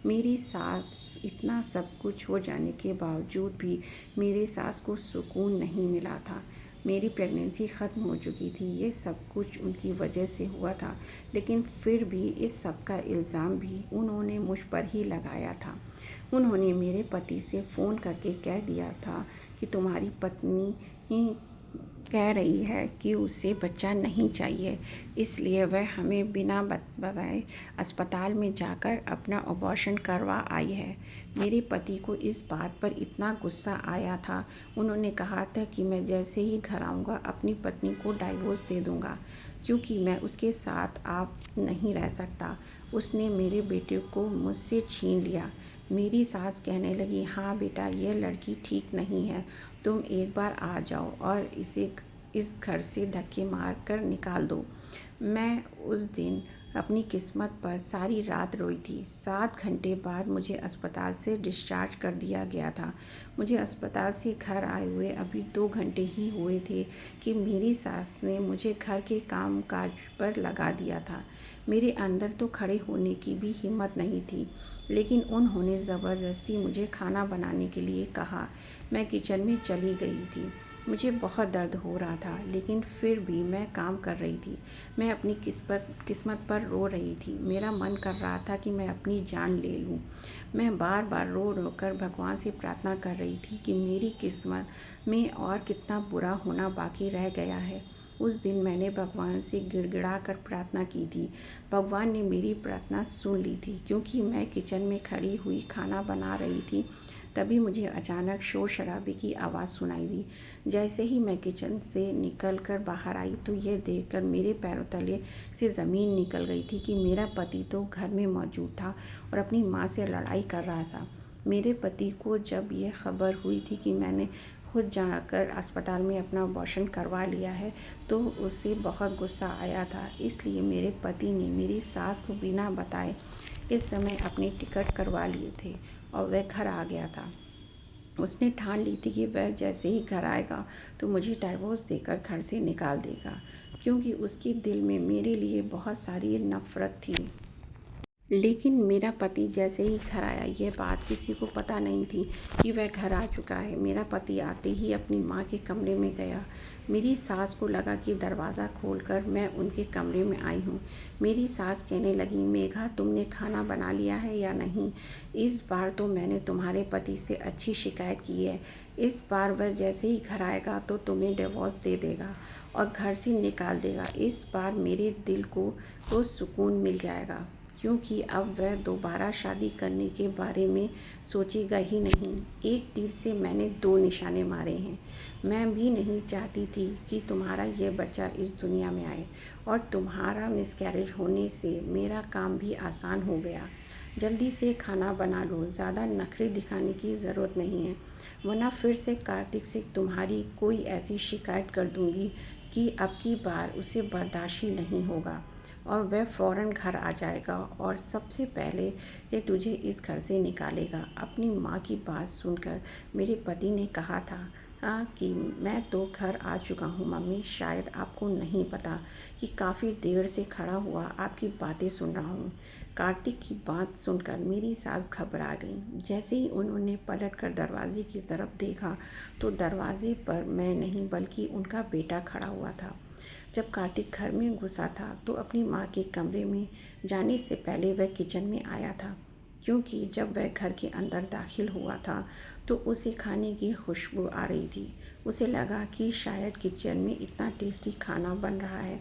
मेरी सास इतना सब कुछ हो जाने के बावजूद भी मेरी सास को सुकून नहीं मिला था। मेरी प्रेगनेंसी ख़त्म हो चुकी थी, ये सब कुछ उनकी वजह से हुआ था, लेकिन फिर भी इस सब का इल्ज़ाम भी उन्होंने मुझ पर ही लगाया था। उन्होंने मेरे पति से फ़ोन करके कह दिया था कि तुम्हारी पत्नी कह रही है कि उसे बच्चा नहीं चाहिए, इसलिए वह हमें बिना बताए अस्पताल में जाकर अपना अबॉर्शन करवा आई है। मेरे पति को इस बात पर इतना गुस्सा आया था, उन्होंने कहा था कि मैं जैसे ही घर आऊँगा अपनी पत्नी को डाइवोर्स दे दूँगा, क्योंकि मैं उसके साथ आप नहीं रह सकता। उसने मेरे बेटे को मुझसे छीन लिया। मेरी सास कहने लगी, हाँ बेटा, यह लड़की ठीक नहीं है, तुम एक बार आ जाओ और इसे इस घर से धक्के मार कर निकाल दो। मैं उस दिन अपनी किस्मत पर सारी रात रोई थी। 7 घंटे बाद मुझे अस्पताल से डिस्चार्ज कर दिया गया था। मुझे अस्पताल से घर आए हुए अभी 2 घंटे ही हुए थे कि मेरी सास ने मुझे घर के काम काज पर लगा दिया था। मेरे अंदर तो खड़े होने की भी हिम्मत नहीं थी, लेकिन उन्होंने ज़बरदस्ती मुझे खाना बनाने के लिए कहा। मैं किचन में चली गई थी। मुझे बहुत दर्द हो रहा था, लेकिन फिर भी मैं काम कर रही थी। मैं अपनी किस्मत पर रो रही थी। मेरा मन कर रहा था कि मैं अपनी जान ले लूं। मैं बार बार रो रो कर भगवान से प्रार्थना कर रही थी कि मेरी किस्मत में और कितना बुरा होना बाकी रह गया है। उस दिन मैंने भगवान से गिड़गिड़ा कर प्रार्थना की थी। भगवान ने मेरी प्रार्थना सुन ली थी, क्योंकि मैं किचन में खड़ी हुई खाना बना रही थी। तभी मुझे अचानक शोर शराबे की आवाज़ सुनाई दी। जैसे ही मैं किचन से निकल कर बाहर आई तो ये देखकर मेरे पैरों तले से ज़मीन निकल गई थी कि मेरा पति तो घर में मौजूद था और अपनी माँ से लड़ाई कर रहा था। मेरे पति को जब ये खबर हुई थी कि मैंने खुद जाकर अस्पताल में अपना अबॉर्शन करवा लिया है, तो उसे बहुत गुस्सा आया था। इसलिए मेरे पति ने मेरी सास को बिना बताए इस समय अपनी टिकट करवा लिए थे और वह घर आ गया था। उसने ठान ली थी कि वह जैसे ही घर आएगा तो मुझे डाइवोर्स देकर घर से निकाल देगा, क्योंकि उसके दिल में मेरे लिए बहुत सारी नफ़रत थी। लेकिन मेरा पति जैसे ही घर आया, ये बात किसी को पता नहीं थी कि वह घर आ चुका है। मेरा पति आते ही अपनी माँ के कमरे में गया। मेरी सास को लगा कि दरवाज़ा खोलकर मैं उनके कमरे में आई हूँ। मेरी सास कहने लगी, मेघा तुमने खाना बना लिया है या नहीं? इस बार तो मैंने तुम्हारे पति से अच्छी शिकायत की है। इस बार वह जैसे ही घर आएगा तो तुम्हें डिवोर्स दे देगा और घर से निकाल देगा। इस बार मेरे दिल को तो सुकून मिल जाएगा, क्योंकि अब वह दोबारा शादी करने के बारे में सोचेगा ही नहीं। एक तीर से मैंने दो निशाने मारे हैं। मैं भी नहीं चाहती थी कि तुम्हारा यह बच्चा इस दुनिया में आए, और तुम्हारा मिसकैरेज होने से मेरा काम भी आसान हो गया। जल्दी से खाना बना लो, ज़्यादा नखरे दिखाने की ज़रूरत नहीं है, वरना फिर से कार्तिक से तुम्हारी कोई ऐसी शिकायत कर दूँगी कि अब की बार उसे बर्दाश्त ही नहीं होगा और वह फ़ौरन घर आ जाएगा और सबसे पहले ये तुझे इस घर से निकालेगा। अपनी माँ की बात सुनकर मेरे पति ने कहा था कि मैं तो घर आ चुका हूँ मम्मी, शायद आपको नहीं पता कि काफ़ी देर से खड़ा हुआ आपकी बातें सुन रहा हूँ। कार्तिक की बात सुनकर मेरी सास घबरा गई। जैसे ही उन्होंने पलटकर दरवाजे की तरफ देखा तो दरवाजे पर मैं नहीं बल्कि उनका बेटा खड़ा हुआ था। जब कार्तिक घर में घुसा था तो अपनी माँ के कमरे में जाने से पहले वह किचन में आया था, क्योंकि जब वह घर के अंदर दाखिल हुआ था तो उसे खाने की खुशबू आ रही थी। उसे लगा कि शायद किचन में इतना टेस्टी खाना बन रहा है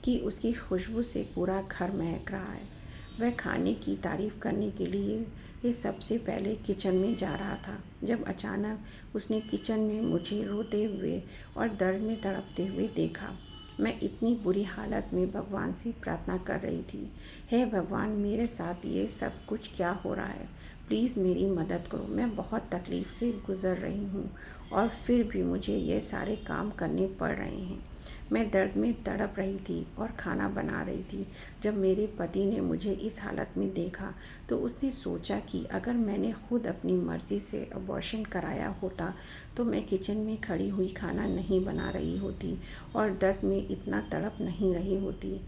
कि उसकी खुशबू से पूरा घर महक रहा है। वह खाने की तारीफ़ करने के लिए ये सबसे पहले किचन में जा रहा था, जब अचानक उसने किचन में मुझे रोते हुए और दर्द में तड़पते हुए देखा। मैं इतनी बुरी हालत में भगवान से प्रार्थना कर रही थी, हे भगवान, मेरे साथ ये सब कुछ क्या हो रहा है? प्लीज़ मेरी मदद करो। मैं बहुत तकलीफ़ से गुज़र रही हूँ और फिर भी मुझे ये सारे काम करने पड़ रहे हैं। मैं दर्द में तड़प रही थी और खाना बना रही थी। जब मेरे पति ने मुझे इस हालत में देखा तो उसने सोचा कि अगर मैंने खुद अपनी मर्ज़ी से अबॉर्शन कराया होता तो मैं किचन में खड़ी हुई खाना नहीं बना रही होती और दर्द में इतना तड़प नहीं रही होती।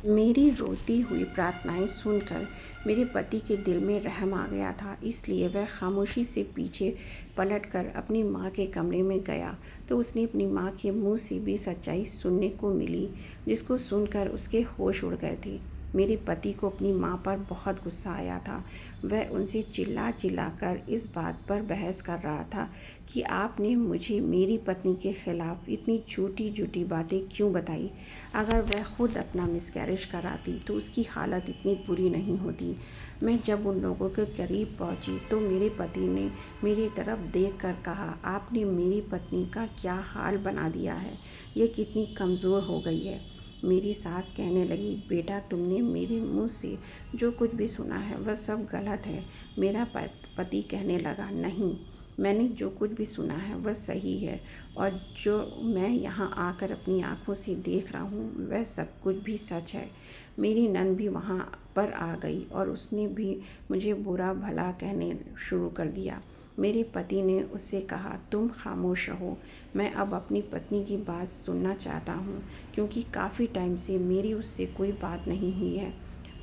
मेरी रोती हुई प्रार्थनाएं सुनकर मेरे पति के दिल में रहम आ गया था, इसलिए वह खामोशी से पीछे पलटकर अपनी माँ के कमरे में गया तो उसने अपनी माँ के मुंह से भी सच्चाई सुनने को मिली, जिसको सुनकर उसके होश उड़ गए थे। मेरे पति को अपनी माँ पर बहुत गुस्सा आया था। वह उनसे चिल्ला चिल्लाकर इस बात पर बहस कर रहा था कि आपने मुझे मेरी पत्नी के खिलाफ इतनी झूठी झूठी बातें क्यों बताई। अगर वह खुद अपना मिसकैरेज कराती तो उसकी हालत इतनी बुरी नहीं होती। मैं जब उन लोगों के करीब पहुंची तो मेरे पति ने मेरी तरफ देखकर कहा, आपने मेरी पत्नी का क्या हाल बना दिया है, ये कितनी कमज़ोर हो गई है। मेरी सास कहने लगी, बेटा तुमने मेरे मुंह से जो कुछ भी सुना है वह सब गलत है। मेरा पति कहने लगा, नहीं, मैंने जो कुछ भी सुना है वह सही है और जो मैं यहाँ आकर अपनी आँखों से देख रहा हूँ वह सब कुछ भी सच है। मेरी नंद भी वहाँ पर आ गई और उसने भी मुझे बुरा भला कहने शुरू कर दिया। मेरे पति ने उससे कहा, तुम खामोश रहो, मैं अब अपनी पत्नी की बात सुनना चाहता हूँ, क्योंकि काफ़ी टाइम से मेरी उससे कोई बात नहीं हुई है।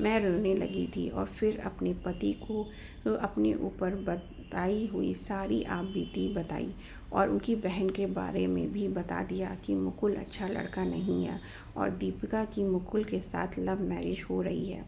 मैं रोने लगी थी और फिर अपने पति को अपने ऊपर बताई हुई सारी आपबीती बताई और उनकी बहन के बारे में भी बता दिया कि मुकुल अच्छा लड़का नहीं है और दीपिका की मुकुल के साथ लव मैरिज हो रही है।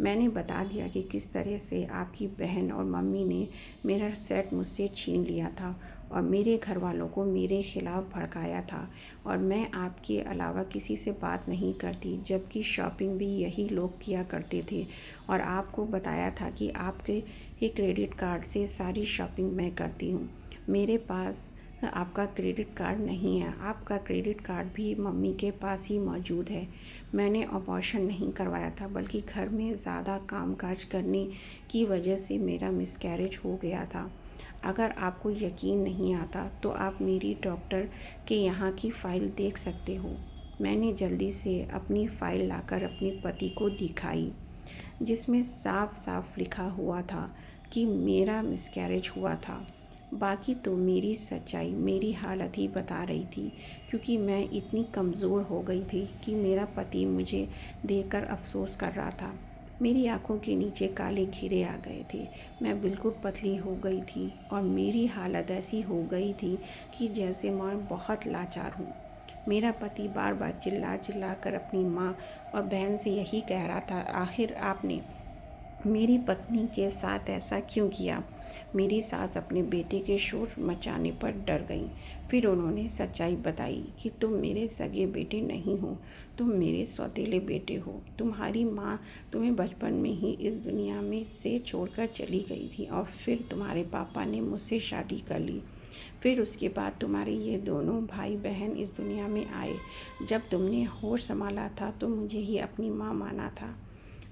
मैंने बता दिया कि किस तरह से आपकी बहन और मम्मी ने मेरा सेट मुझसे छीन लिया था और मेरे घर वालों को मेरे खिलाफ़ भड़काया था और मैं आपके अलावा किसी से बात नहीं करती, जबकि शॉपिंग भी यही लोग किया करते थे और आपको बताया था कि आपके क्रेडिट कार्ड से सारी शॉपिंग मैं करती हूँ। मेरे पास आपका क्रेडिट कार्ड नहीं है। आपका क्रेडिट कार्ड भी मम्मी के पास ही मौजूद है। मैंने अबॉर्शन नहीं करवाया था, बल्कि घर में ज़्यादा कामकाज करने की वजह से मेरा मिसकैरेज हो गया था। अगर आपको यकीन नहीं आता तो आप मेरी डॉक्टर के यहाँ की फ़ाइल देख सकते हो। मैंने जल्दी से अपनी फ़ाइल लाकर अपने पति को दिखाई, जिसमें साफ साफ लिखा हुआ था कि मेरा मिसकैरेज हुआ था। बाकी तो मेरी सच्चाई मेरी हालत ही बता रही थी, क्योंकि मैं इतनी कमज़ोर हो गई थी कि मेरा पति मुझे देखकर अफसोस कर रहा था। मेरी आंखों के नीचे काले घेरे आ गए थे। मैं बिल्कुल पतली हो गई थी और मेरी हालत ऐसी हो गई थी कि जैसे मैं बहुत लाचार हूँ। मेरा पति बार बार चिल्ला चिल्ला कर अपनी माँ और बहन से यही कह रहा था, आखिर आपने मेरी पत्नी के साथ ऐसा क्यों किया। मेरी सास अपने बेटे के शोर मचाने पर डर गई। फिर उन्होंने सच्चाई बताई कि तुम मेरे सगे बेटे नहीं हो, तुम मेरे सौतेले बेटे हो। तुम्हारी माँ तुम्हें बचपन में ही इस दुनिया में से छोड़कर चली गई थी और फिर तुम्हारे पापा ने मुझसे शादी कर ली। फिर उसके बाद तुम्हारे ये दोनों भाई बहन इस दुनिया में आए। जब तुमने होश संभाला था तो मुझे ही अपनी माँ माना था।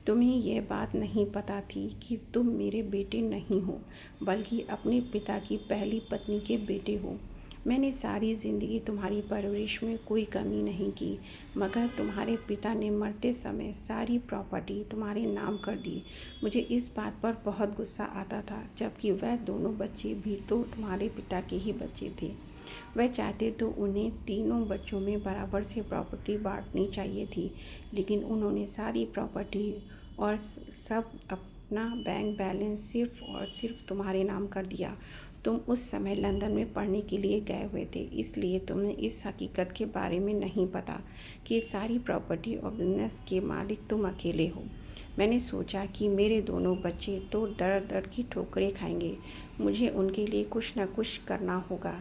तुम्हें यह बात नहीं पता थी कि तुम मेरे बेटे नहीं हो, बल्कि अपने पिता की पहली पत्नी के बेटे हो। मैंने सारी ज़िंदगी तुम्हारी परवरिश में कोई कमी नहीं की, मगर तुम्हारे पिता ने मरते समय सारी प्रॉपर्टी तुम्हारे नाम कर दी। मुझे इस बात पर बहुत गुस्सा आता था, जबकि वह दोनों बच्चे भी तो तुम्हारे पिता के ही बच्चे थे। वह चाहते तो उन्हें तीनों बच्चों में बराबर से प्रॉपर्टी बांटनी चाहिए थी, लेकिन उन्होंने सारी प्रॉपर्टी और सब अपना बैंक बैलेंस सिर्फ और सिर्फ तुम्हारे नाम कर दिया। तुम उस समय लंदन में पढ़ने के लिए गए हुए थे, इसलिए तुम्हें इस हकीकत के बारे में नहीं पता कि सारी प्रॉपर्टी और बिजनेस के मालिक तुम अकेले हो। मैंने सोचा कि मेरे दोनों बच्चे तो दर दर की ठोकरें खाएंगे, मुझे उनके लिए कुछ न कुछ करना होगा,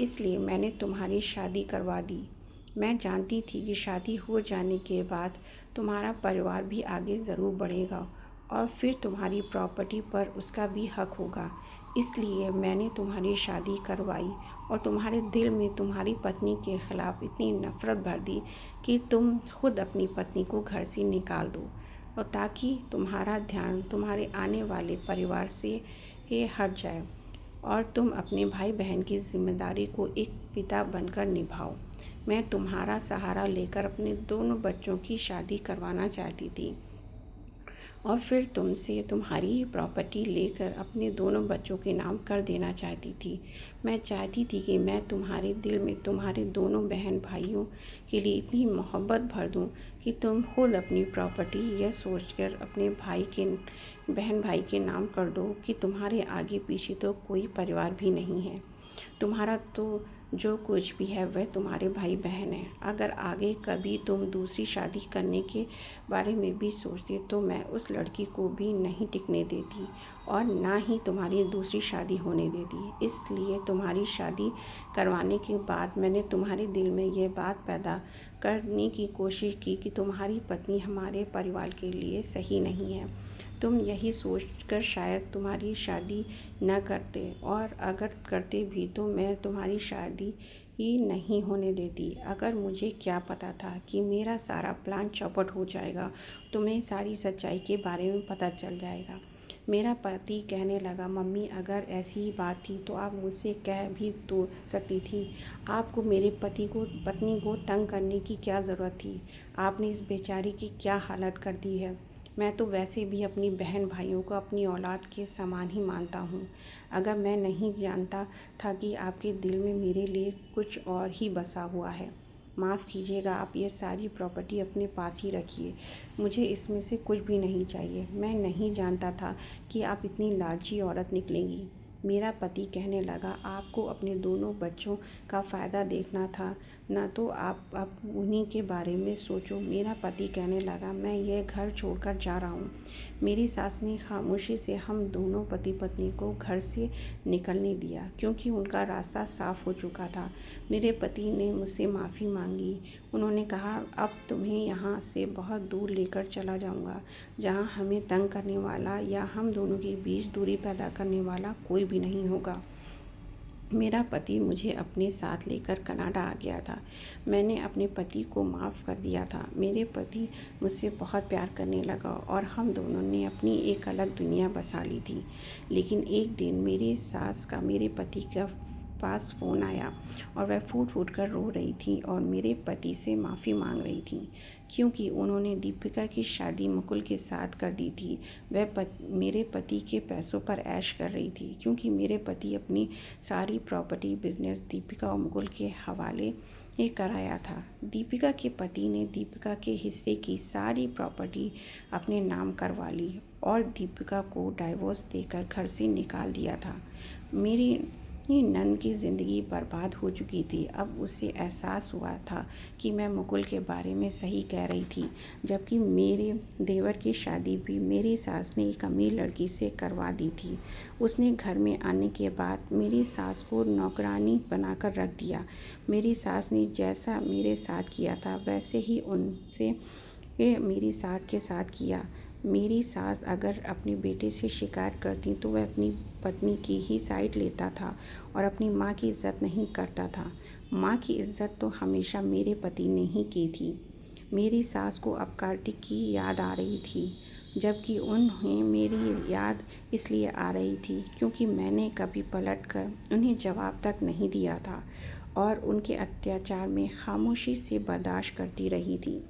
इसलिए मैंने तुम्हारी शादी करवा दी। मैं जानती थी कि शादी हो जाने के बाद तुम्हारा परिवार भी आगे ज़रूर बढ़ेगा और फिर तुम्हारी प्रॉपर्टी पर उसका भी हक होगा। इसलिए मैंने तुम्हारी शादी करवाई और तुम्हारे दिल में तुम्हारी पत्नी के ख़िलाफ़ इतनी नफ़रत भर दी कि तुम खुद अपनी पत्नी को घर से निकाल दो, और ताकि तुम्हारा ध्यान तुम्हारे आने वाले परिवार से हट जाए और तुम अपने भाई बहन की जिम्मेदारी को एक पिता बनकर निभाओ। मैं तुम्हारा सहारा लेकर अपने दोनों बच्चों की शादी करवाना चाहती थी और फिर तुमसे तुम्हारी ही प्रॉपर्टी लेकर अपने दोनों बच्चों के नाम कर देना चाहती थी। मैं चाहती थी कि मैं तुम्हारे दिल में तुम्हारे दोनों बहन भाइयों के लिए इतनी मोहब्बत भर दूं कि तुम खुद अपनी प्रॉपर्टी यह सोचकर अपने बहन भाई के नाम कर दो कि तुम्हारे आगे पीछे तो कोई परिवार भी नहीं है। तुम्हारा तो जो कुछ भी है वह तुम्हारे भाई बहन है। अगर आगे कभी तुम दूसरी शादी करने के बारे में भी सोचते तो मैं उस लड़की को भी नहीं टिकने देती और ना ही तुम्हारी दूसरी शादी होने देती। इसलिए तुम्हारी शादी करवाने के बाद मैंने तुम्हारे दिल में यह बात पैदा करने की कोशिश की कि तुम्हारी पत्नी हमारे परिवार के लिए सही नहीं है। तुम यही सोचकर शायद तुम्हारी शादी न करते, और अगर करते भी तो मैं तुम्हारी शादी ही नहीं होने देती। अगर मुझे क्या पता था कि मेरा सारा प्लान चौपट हो जाएगा, तुम्हें सारी सच्चाई के बारे में पता चल जाएगा। मेरा पति कहने लगा, मम्मी अगर ऐसी ही बात थी तो आप मुझसे कह भी तो सकती थी। आपको मेरे पत्नी को तंग करने की क्या ज़रूरत थी। आपने इस बेचारी की क्या हालत कर दी है। मैं तो वैसे भी अपनी बहन भाइयों को अपनी औलाद के समान ही मानता हूँ। अगर मैं नहीं जानता था कि आपके दिल में मेरे लिए कुछ और ही बसा हुआ है। माफ़ कीजिएगा, आप ये सारी प्रॉपर्टी अपने पास ही रखिए, मुझे इसमें से कुछ भी नहीं चाहिए। मैं नहीं जानता था कि आप इतनी लालची औरत निकलेंगी। मेरा पति कहने लगा, आपको अपने दोनों बच्चों का फ़ायदा देखना था, ना तो आप अब उन्हीं के बारे में सोचो। मेरा पति कहने लगा, मैं यह घर छोड़कर जा रहा हूँ। मेरी सास ने खामोशी से हम दोनों पति पत्नी को घर से निकलने दिया, क्योंकि उनका रास्ता साफ हो चुका था। मेरे पति ने मुझसे माफ़ी मांगी। उन्होंने कहा, अब तुम्हें यहाँ से बहुत दूर लेकर चला जाऊँगा, जहाँ हमें तंग करने वाला या हम दोनों के बीच दूरी पैदा करने वाला कोई भी नहीं होगा। मेरा पति मुझे अपने साथ लेकर कनाडा आ गया था। मैंने अपने पति को माफ़ कर दिया था। मेरे पति मुझसे बहुत प्यार करने लगा और हम दोनों ने अपनी एक अलग दुनिया बसा ली थी। लेकिन एक दिन मेरी सास का मेरे पति का पास फ़ोन आया और वह फूट फूट कर रो रही थी और मेरे पति से माफ़ी मांग रही थी क्योंकि उन्होंने दीपिका की शादी मुकुल के साथ कर दी थी। वह मेरे पति के पैसों पर ऐश कर रही थी क्योंकि मेरे पति अपनी सारी प्रॉपर्टी बिजनेस दीपिका और मुकुल के हवाले कराया था। दीपिका के पति ने दीपिका के हिस्से की सारी प्रॉपर्टी अपने नाम करवा ली और दीपिका को डाइवोर्स देकर घर से निकाल दिया था। मेरी नंद की ज़िंदगी बर्बाद हो चुकी थी। अब उसे एहसास हुआ था कि मैं मुकुल के बारे में सही कह रही थी, जबकि मेरे देवर की शादी भी मेरी सास ने एक अमीर लड़की से करवा दी थी। उसने घर में आने के बाद मेरी सास को नौकरानी बनाकर रख दिया। मेरी सास ने जैसा मेरे साथ किया था वैसे ही उनसे मेरी सास के साथ किया। मेरी सास अगर अपने बेटे से शिकायत करती तो वह अपनी पत्नी की ही साइड लेता था और अपनी माँ की इज़्ज़त नहीं करता था। माँ की इज़्ज़त तो हमेशा मेरे पति ने ही की थी। मेरी सास को अब कार्तिक की याद आ रही थी, जबकि उन्हें मेरी याद इसलिए आ रही थी क्योंकि मैंने कभी पलट कर उन्हें जवाब तक नहीं दिया था और उनके अत्याचार में खामोशी से बर्दाश्त करती रही थी।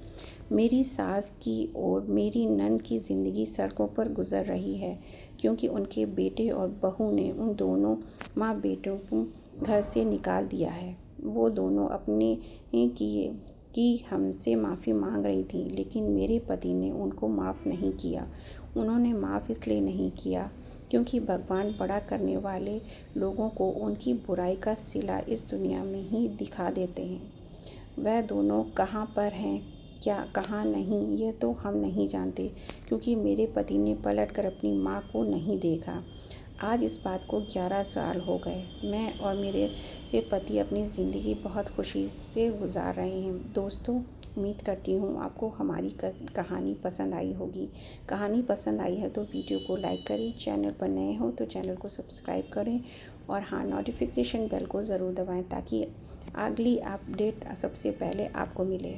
मेरी सास की और मेरी नंद की ज़िंदगी सड़कों पर गुजर रही है क्योंकि उनके बेटे और बहू ने उन दोनों माँ बेटों को घर से निकाल दिया है। वो दोनों अपने किए कि हमसे माफ़ी मांग रही थी, लेकिन मेरे पति ने उनको माफ़ नहीं किया। उन्होंने माफ़ इसलिए नहीं किया क्योंकि भगवान बड़ा करने वाले लोगों को उनकी बुराई का सिला इस दुनिया में ही दिखा देते हैं। वह दोनों कहाँ पर हैं, क्या कहाँ नहीं, ये तो हम नहीं जानते क्योंकि मेरे पति ने पलट कर अपनी माँ को नहीं देखा। आज इस बात को 11 साल हो गए। मैं और मेरे पति अपनी ज़िंदगी बहुत खुशी से गुजार रहे हैं। दोस्तों, उम्मीद करती हूँ आपको हमारी कहानी पसंद आई होगी। कहानी पसंद आई है तो वीडियो को लाइक करें, चैनल पर नए हो तो चैनल को सब्सक्राइब करें और हाँ, नोटिफिकेशन बेल को ज़रूर दबाएं ताकि अगली अपडेट सबसे पहले आपको मिले।